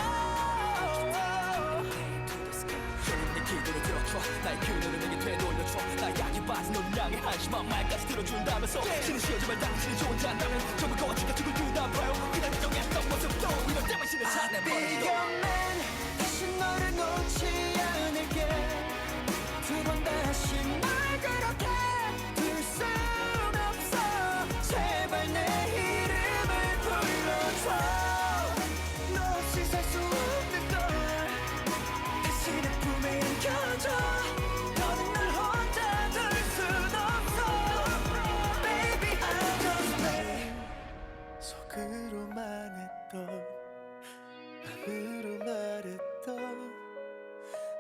내 기도를 들어줘 나의 그녀를 내게 되돌려줘. 나 약이 빠진 너를 향해 한심한 말까지 들어준다면서 신은 쉬어지만 당신이 존재한다면 전부 거치가 죽을 듯한 봐요. 그날 정했던 모습도 이럴 때만 신을 찾아내버리고
다시 너를 놓지 않을게 두 번 다시 날 그렇게 둘 순 없어. 제발 내 이름을 불러줘. 너 없이 살 수 없는 걸 다시 내 품에 안겨줘. 너는 날 혼자 둘 순 없어. Baby I just pray. 속으로만 했던 맘으로 말했던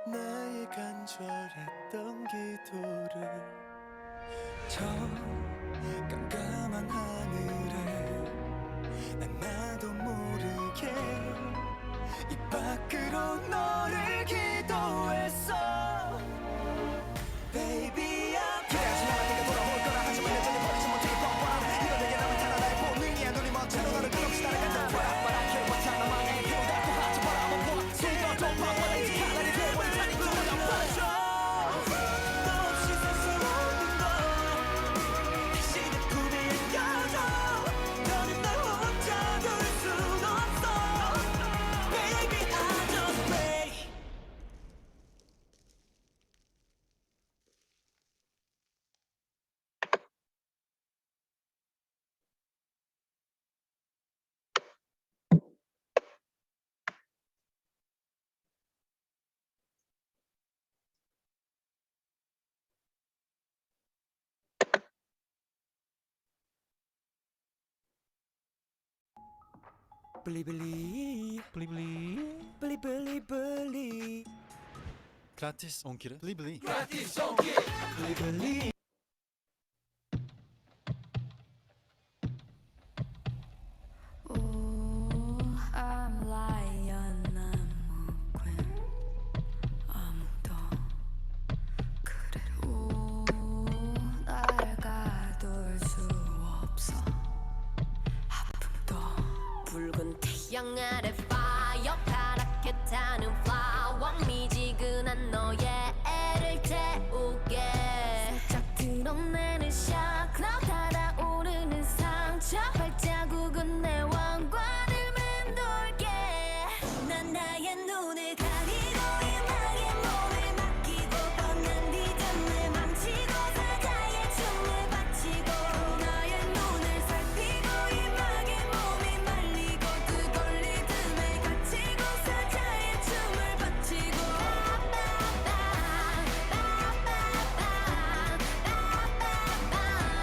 나의 간절했던 기도를 저 깜깜한 하늘에 난 나도 모르게 입 밖으로 너를 기도했어. Baby I pray. 네가 돌아올 거라 하지만 여전히 버리지 못해 뻔뻔함. 이런 내게 남은 단어 나의 본능이야. 눈이 먼저로 너를 끝없이 따라간다. But I care what time I'm on. 피로 닿고 하지 마라. I'm a boy. 손도 좀 바꿔.
beli.
Gratis ongkir. Beli.
Gratis ongkir.
Beli.
I'm lion, I'm queen. 아무도 그래도 날 가둘 수 없어. 아픔도
붉은 태양 아래 fire 파랗게 타는 flower 미지근한 너의 애를 태우게 살짝 드러내는 샤크라 달아오르는 상처 발자국은 내 왕관을 맴돌게 난 나의 눈을 가리고 음악에 몸을 맡기고 뻔한 리듬을 망치고 사자의 춤을 바치고 나의 눈을 살피고 음악에 몸이 말리고 뜨거운 리듬을 갖추고 사자의 춤을 바치고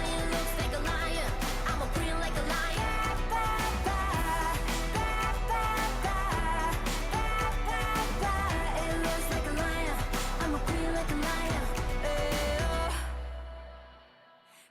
It looks like a lion, I'm a queen like a lion It looks like a lion, I'm a queen like a lion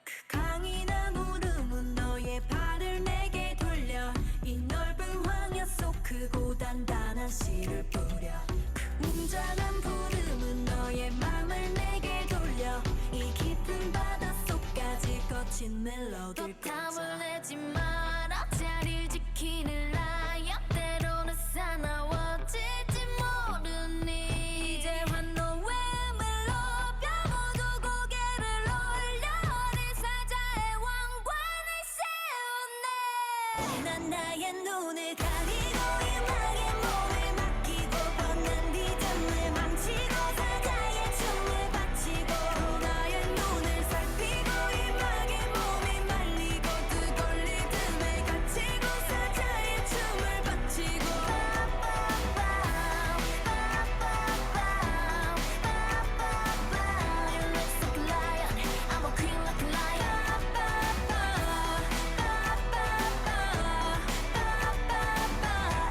그 강인한 울음은 너의 발을 내게 돌려 이 넓은 황야 속 크고 단단한 씨를 뿌려 그 웅장한 부름은 너의 맘을 내게 돌려 이 깊은 바닷속까지 거친 멜로디를 땀을 내지 마라 자리를 지키는 라이언 때로는 사나워질지 모르니 이제와 너의 음을 높여 모두 고개를 올려 어린 사자의 왕관을 세우네 난 나의 눈을 가리고 음악에 몸을 맡기고 뻔한 리듬을 망치고 사자의 춤을 바치고 나의 눈을 살피고 음악에 몸이 말리고 뜨거운 리듬을 갖추고 사자의 춤을 바치고 It looks like a lion, I'm a queen like a lion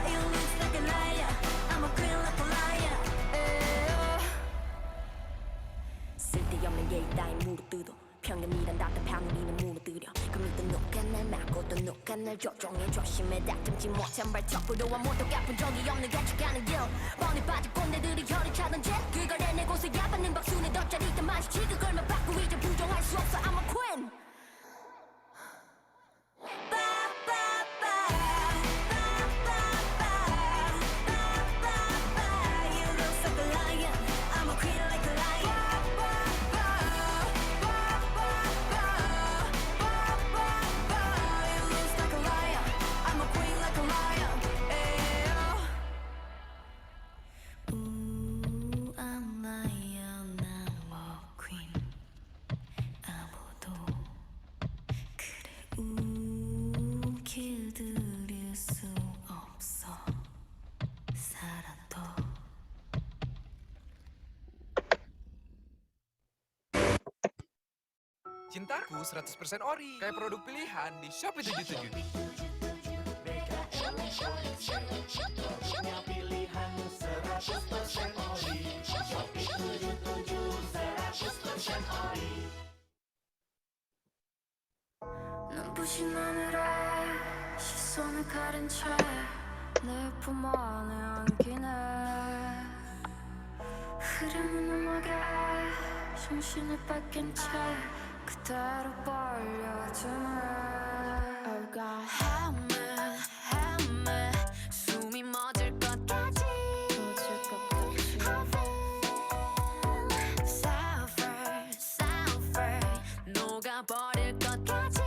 It looks like a lion, I'm a queen like a lion 쓸데없는 예의 따윈 무릎 평균이란 답답한 우리는 무너뜨려 그 믿은 누가 날 막고 또 누가 날 조종해 조심해 다듬지 못한 발톱으로 아무도 갚은 적이 없는 개척하는 길 뻔히 빠진 꼰대들이 혀를 차던지 그걸 해내고서 야받는 박수는 더 짜릿한 맛이지 그걸만 받고 이제 부정할 수 없어 I'm a queen You look like a lion, I'm a queen like a lion It looks like a lion, I'm a queen like a lion Ooh, I'm lion, I'm a queen 아무도 그래 길들일 수 없어 살아도
Cintaku 100% ori, kayak produk pilihan di Shopee 77.
Produknya pilihan 100% ori. Shopee 77 100% ori.
눈부신 하늘에 시선을 가린 채 내 품 안에 안기네 흐르는 음악에 정신을 뺏긴 채 그대로 벌려주네 Oh God, help me 숨이 멎을 것까지 I feel so free 녹아버릴 것까지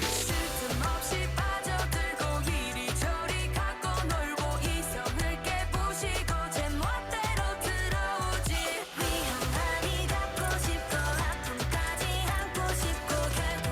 쓸틈없이 빠져들고 이리저리 갖고 놀고 이성을 깨부시고 제 멋대로 들어오지 위험하니 갖고 싶고 아픔까지 안고 싶고 결국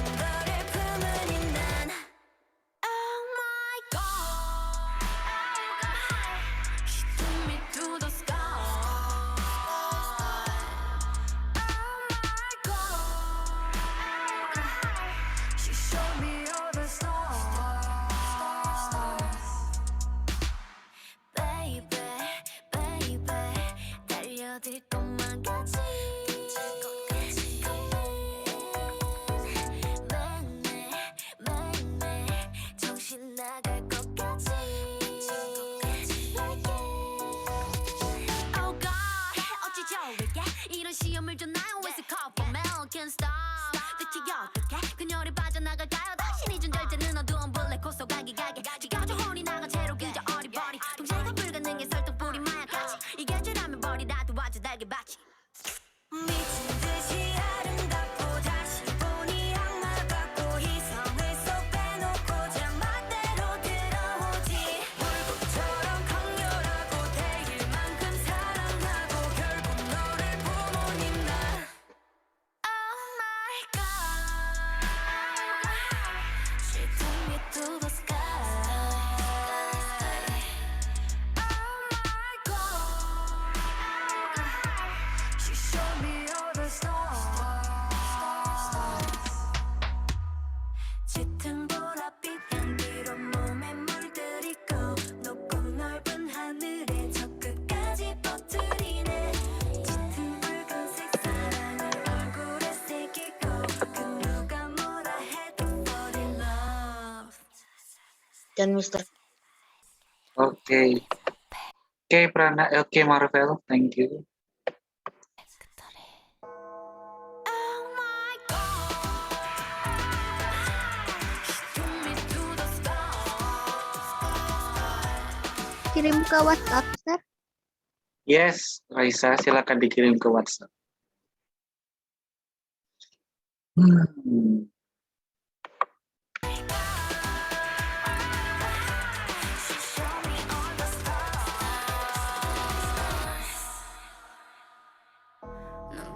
Can Mr.
Okay. Okay, Prana. Okay, Marvel. Thank you.
Kirim ke WhatsApp, Sir.
Yes, Raisa, silakan dikirim ke WhatsApp. Hmm.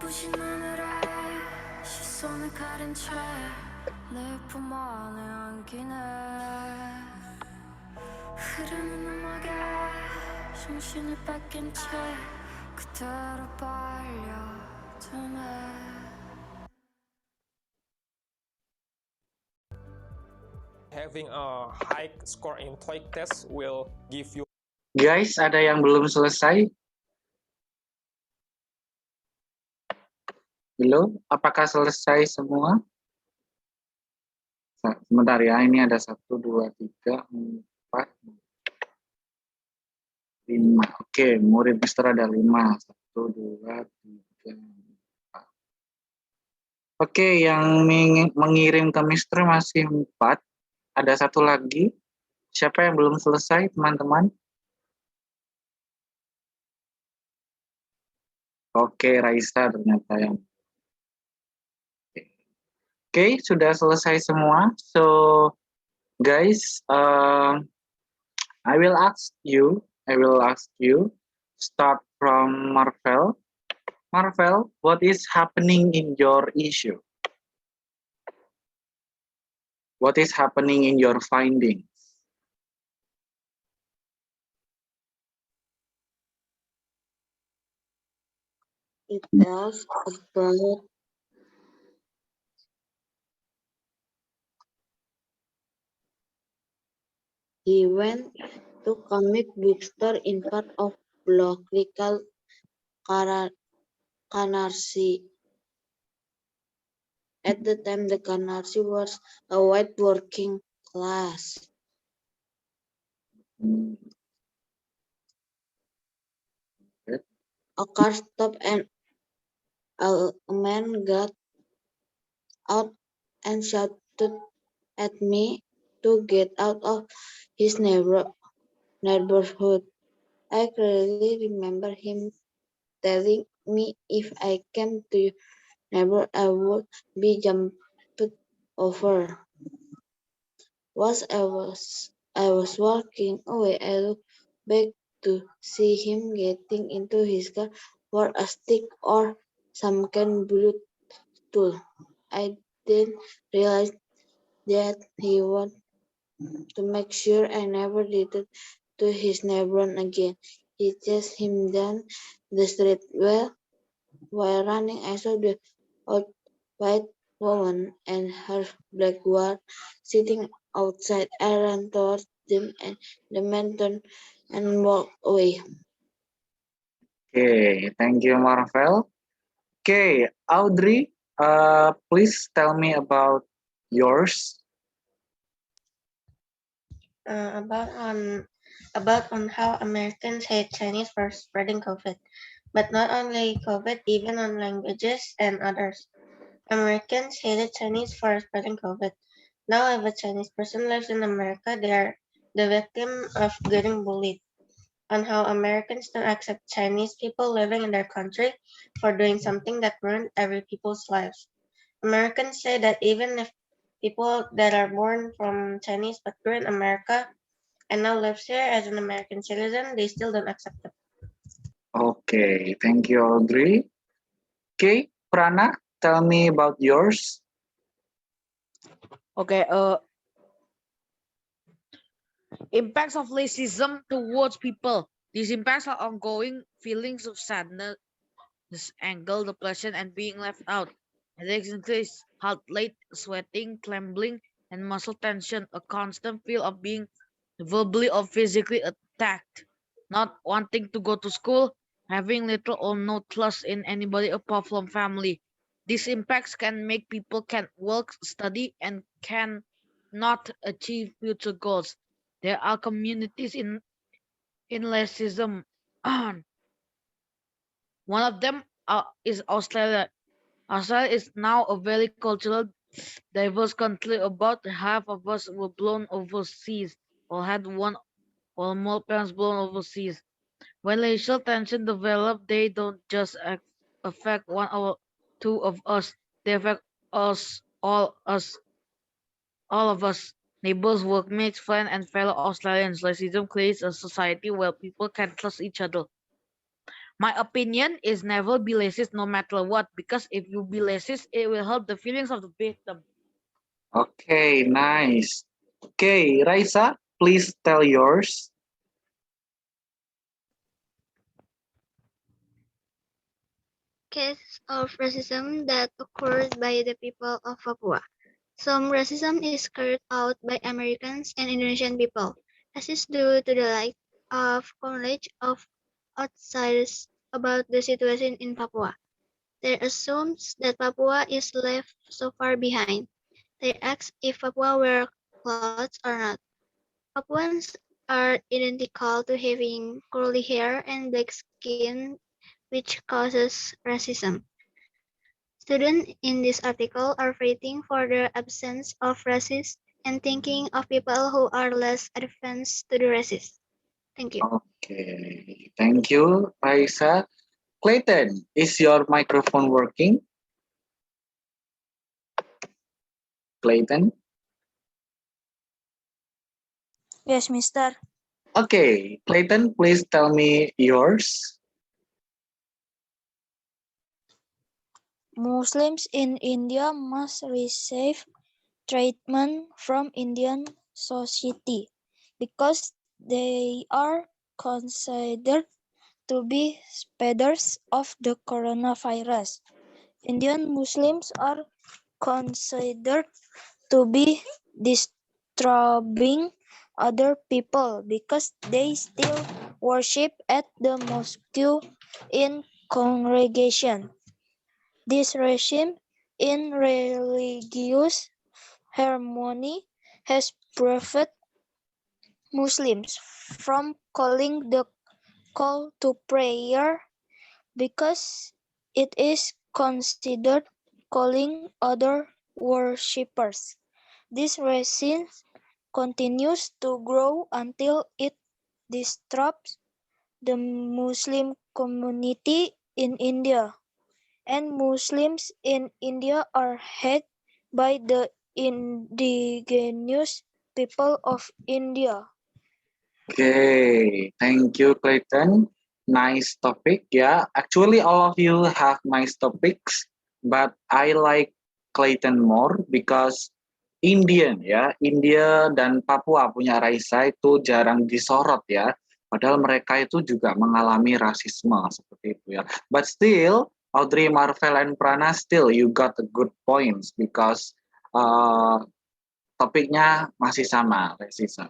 눈부신 하늘에 시선을 가린 채 내 품 안에 안기네 흐르는 음악에 정신을 뺏긴 채 그대로 빨려드네
Having a high score in TOEIC test will give you.
Guys, ada yang belum selesai? Belum? Apakah selesai semua? Sebentar ya, ini ada 1, 2, 3, 4, 5. Oke, murid Mister ada 5. 1, 2, 3, 4. Oke, yang mengirim ke Mister masih 4. Ada 1 lagi. Siapa yang belum selesai, teman-teman? Oke, Raisa ternyata yang. Oke, sudah selesai semua. So, guys, I will ask you. Start from Marvel. Marvel, what is happening in your issue? What is happening in your findings?
It tells about he went to comic book store in part of local Canarsie. At the time, the Canarsie was a white working class. A car stopped and a man got out and shouted at me to get out of his neighborhood. I clearly remember him telling me if I came to your neighbor, I would be jumped over. As I was walking away, I looked back to see him getting into his car for a stick or some kind blue tool. I then realized that he wanted to make sure I never did it to his neighbor again. He chased him down the street. While running, I saw the old white woman and her black dwarf sitting outside. I ran towards them and the man turned and walked away.
Okay, thank you, Marvel. Okay, Audrey, please tell me about yours.
About on how Americans hate Chinese for spreading COVID, but not only COVID, even on languages and others. Americans hated Chinese for spreading COVID. Now, if a Chinese person lives in America, they are the victim of getting bullied. On how Americans don't accept Chinese people living in their country for doing something that ruined every people's lives. Americans say that even if people that are born from Chinese but grew in America and now lives here as an American citizen, they still don't accept it.
Okay, thank you, Audrey. Okay, Prana, tell me about yours.
Okay, impacts of racism towards people. These impacts are ongoing feelings of sadness, anger, depression, and being left out. Headaches increase, heart rate, sweating, trembling, and muscle tension, a constant feel of being verbally or physically attacked, not wanting to go to school, having little or no trust in anybody apart from family. These impacts can make people can't work, study, and can not achieve future goals. There are communities in racism. One of them is Australia. Australia is now a very cultural, diverse country. About half of us were born overseas or had one or more parents born overseas. When racial tension develop, they don't just affect one or two of us. They affect all of us. Neighbors, workmates, friends, and fellow Australians. Racism creates a society where people can trust each other. My opinion is never be racist no matter what, because if you be racist, it will hurt the feelings of the victim.
Okay, nice. Okay, Raisa, please tell yours.
Cases of racism that occurred by the people of Papua. Some racism is carried out by Americans and Indonesian people. This is due to the lack of knowledge of outsiders about the situation in Papua. They assume that Papua is left so far behind. They ask if Papua wear clothes or not. Papuans are identical to having curly hair and black skin, which causes racism. Students in this article are fighting for the absence of racism and thinking of people who are less advanced to the racist. Thank you.
Okay, thank you, Raisa. Clayton, is your microphone working? Clayton?
Yes, Mister.
Okay, Clayton, please tell me yours.
Muslims in India must receive treatment from Indian society because they are considered to be spreaders of the coronavirus. Indian Muslims are considered to be disturbing other people because they still worship at the mosque in congregation. This regime in religious harmony has prevented Muslims from calling the call to prayer because it is considered calling other worshippers. This regime continues to grow until it disrupts the Muslim community in India. And Muslims in India are hated by the indigenous people of India.
Okay, thank you, Clayton. Nice topic, yeah. Actually, all of you have nice topics, but I like Clayton more because Indian, ya, India dan Papua punya Raisa itu jarang disorot ya. Padahal mereka itu juga mengalami rasisme seperti itu ya. But still, Audrey, Marvel, and Prana, still you got the good points because topiknya masih sama, racism.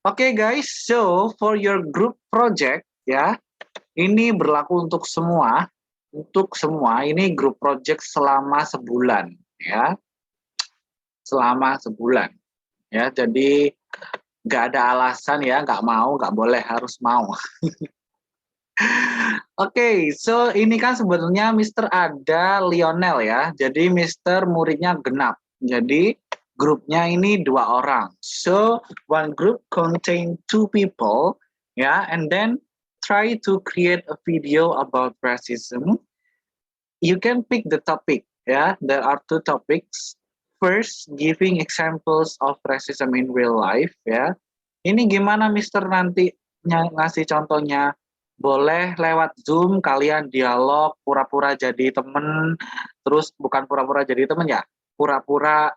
Oke guys, so for your group project ya, ini berlaku untuk semua. Untuk semua, ini group project selama sebulan ya. Selama sebulan ya. Jadi nggak ada alasan ya, nggak mau, nggak boleh, harus mau. Oke, so ini kan sebenarnya Mr. ada Lionel ya. Jadi Mr. muridnya genap. Jadi grupnya ini 2 orang. So one group contain 2 people, yeah, and then try to create a video about racism. You can pick the topic, yeah. There are 2 topics. First, giving examples of racism in real life, ya. Ini gimana, Mister, nanti ngasih contohnya? Boleh lewat Zoom kalian dialog, pura-pura jadi temen, terus bukan pura-pura jadi temen ya, pura-pura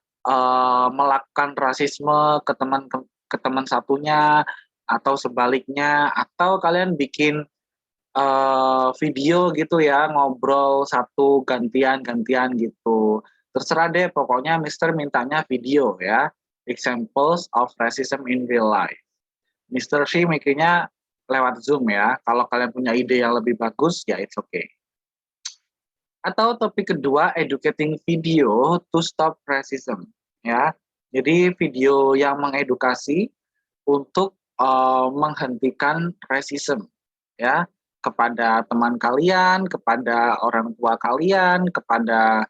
melakukan rasisme ke teman satunya atau sebaliknya, atau kalian bikin video gitu ya, ngobrol satu gantian gitu. Terserah deh, pokoknya Mister mintanya video ya, examples of racism in real life. Mister sih mikirnya lewat Zoom ya. Kalau kalian punya ide yang lebih bagus ya it's okay. Atau topik kedua, educating video to stop racism ya. Jadi video yang mengedukasi untuk menghentikan racism, ya, kepada teman kalian, kepada orang tua kalian, kepada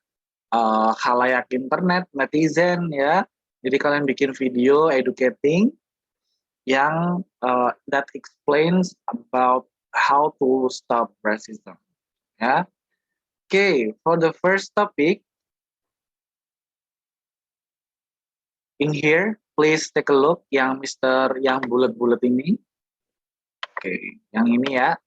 khalayak internet, netizen, ya. Jadi kalian bikin video educating yang that explains about how to stop racism, ya. Okay, for the first topic, in here, please take a look yang yang bulat-bulat ini. Oke, yang ini ya.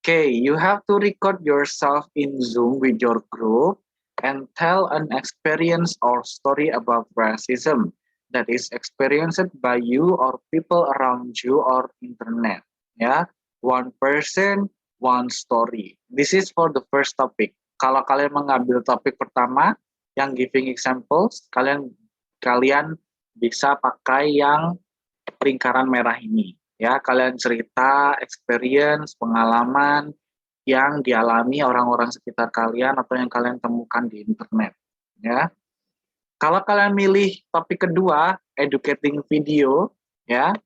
Okay, you have to record yourself in Zoom with your group and tell an experience or story about racism that is experienced by you or people around you or internet. Ya, one person, one story. This is for the first topic. Kalau kalian mengambil topik pertama yang giving examples, kalian bisa pakai yang lingkaran merah ini. Ya, kalian cerita, experience, pengalaman yang dialami orang-orang sekitar kalian atau yang kalian temukan di internet. Ya, kalau kalian milih topik kedua, educating video, ya,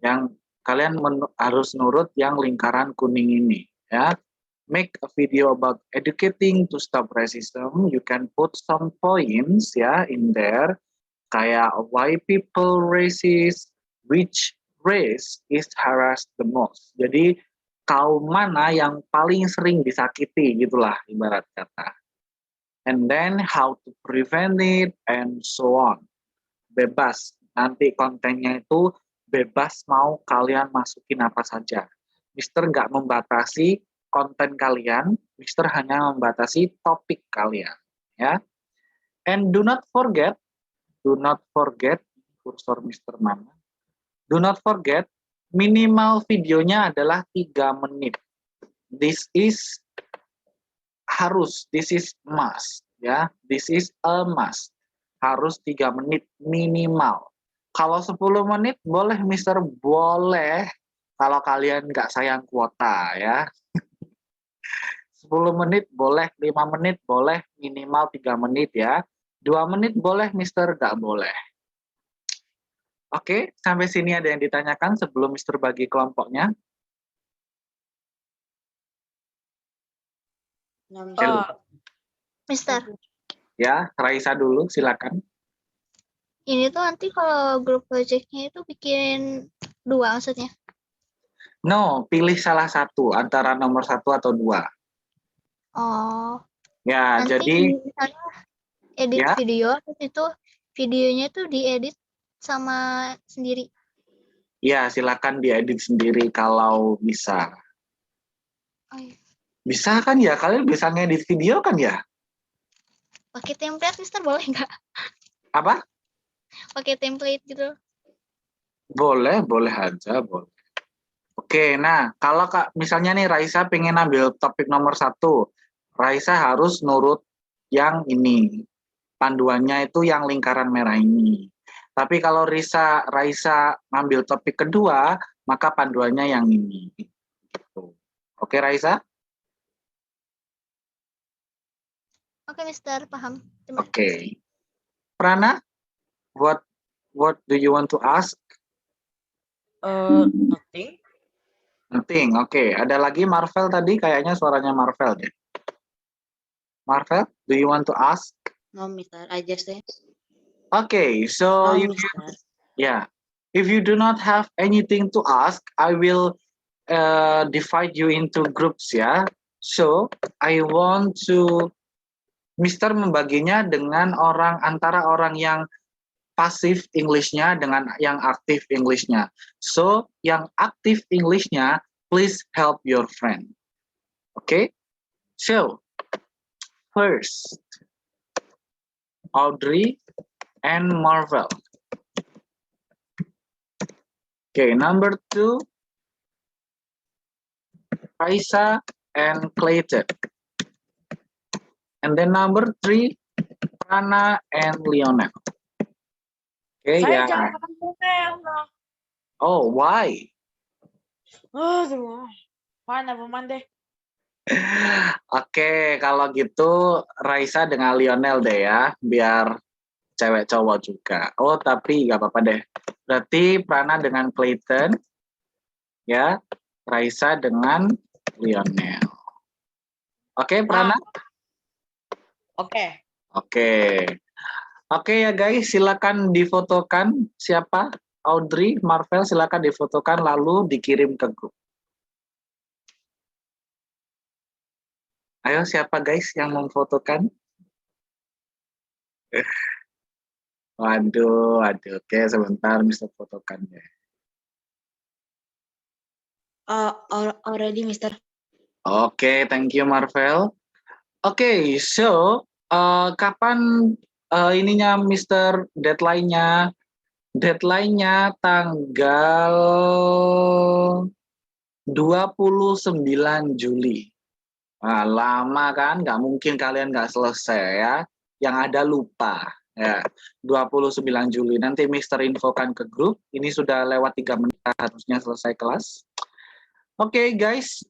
yang kalian harus nurut yang lingkaran kuning ini. Ya, make a video about educating to stop racism. You can put some points, ya, in there. Kayak why people racist, which race is harassed the most. Jadi kaum mana yang paling sering disakiti, gitulah ibarat kata. And then how to prevent it and so on. Bebas, nanti kontennya itu bebas mau kalian masukin apa saja. Mister nggak membatasi konten kalian, Mister hanya membatasi topik kalian, ya. And do not forget, kursor Mister mana? Do not forget, minimal videonya adalah 3 menit. This is must, ya. This is a must. Harus 3 menit minimal. Kalau 10 menit boleh Mister, boleh. Kalau kalian nggak sayang kuota, ya. 10 menit boleh, 5 menit boleh, minimal 3 menit ya. 2 menit boleh, Mister, nggak boleh. Oke, sampai sini ada yang ditanyakan sebelum Mister bagi kelompoknya?
Mister,
Ya, Raisa dulu, silakan.
ini tuh nanti kalau grup project-nya itu bikin 2 maksudnya?
No, pilih salah satu antara nomor 1 atau 2.
Oh.
Ya,
Nanti
jadi
misalnya edit
ya.
video, terus itu videonya tuh diedit sama sendiri.
Ya, silakan diedit sendiri kalau bisa.
Oh, iya.
Bisa kan ya? Kalian bisa ngedit video kan ya?
Pakai template, Mister, boleh nggak?
Apa?
Pakai template gitu.
Boleh, boleh aja, boleh. Oke, nah kalau misalnya nih Raisa pengen ambil topik nomor 1, Raisa harus nurut yang ini. Panduannya itu yang lingkaran merah ini. Tapi kalau Raisa ngambil topik kedua, maka panduannya yang ini. Oke, Raisa?
Oke, Mister, paham.
Oke. Prana, what do you want to ask?
Nothing.
Nothing. Oke. Ada lagi Marvel tadi, kayaknya suaranya Marvel deh. Marvel, do you want to ask?
No, Mister, I just say.
Okay, so
No,
if you do not have anything to ask, I will divide you into groups ya. So I want to Mister membaginya dengan antara orang yang pasif English-nya dengan yang aktif English-nya. So yang aktif English-nya, please help your friend. Okay? So first, Audrey and Marvel. Okay, number 2, Raisa and Clayton. And then number 3, Prana and Lionel. Okay,
Saya
ya.
jangan makan Lionel.
Oh, why?
Aduh, never mind deh.
Oke, kalau gitu Raisa dengan Lionel deh ya, biar cewek cowok juga. Oh, tapi nggak apa-apa deh. Berarti Prana dengan Clayton, ya, Raisa dengan Lionel. Oke, Prana?
Oke.
Oke ya guys, silakan difotokan siapa? Audrey, Marvel, silakan difotokan lalu dikirim ke grup. Ayo siapa guys yang memfotokan? Waduh. Oke, sebentar Mr. fotokan ya.
Already, Mister.
Oke, thank you Marvel. Oke, so kapan ininya Mr. deadline-nya? Deadline-nya tanggal 29 Juli. Nah, lama kan? Nggak mungkin kalian nggak selesai ya. Yang ada lupa. Ya, 29 Juli. Nanti Mister infokan ke grup. Ini sudah lewat 3 menit harusnya selesai kelas. Oke guys,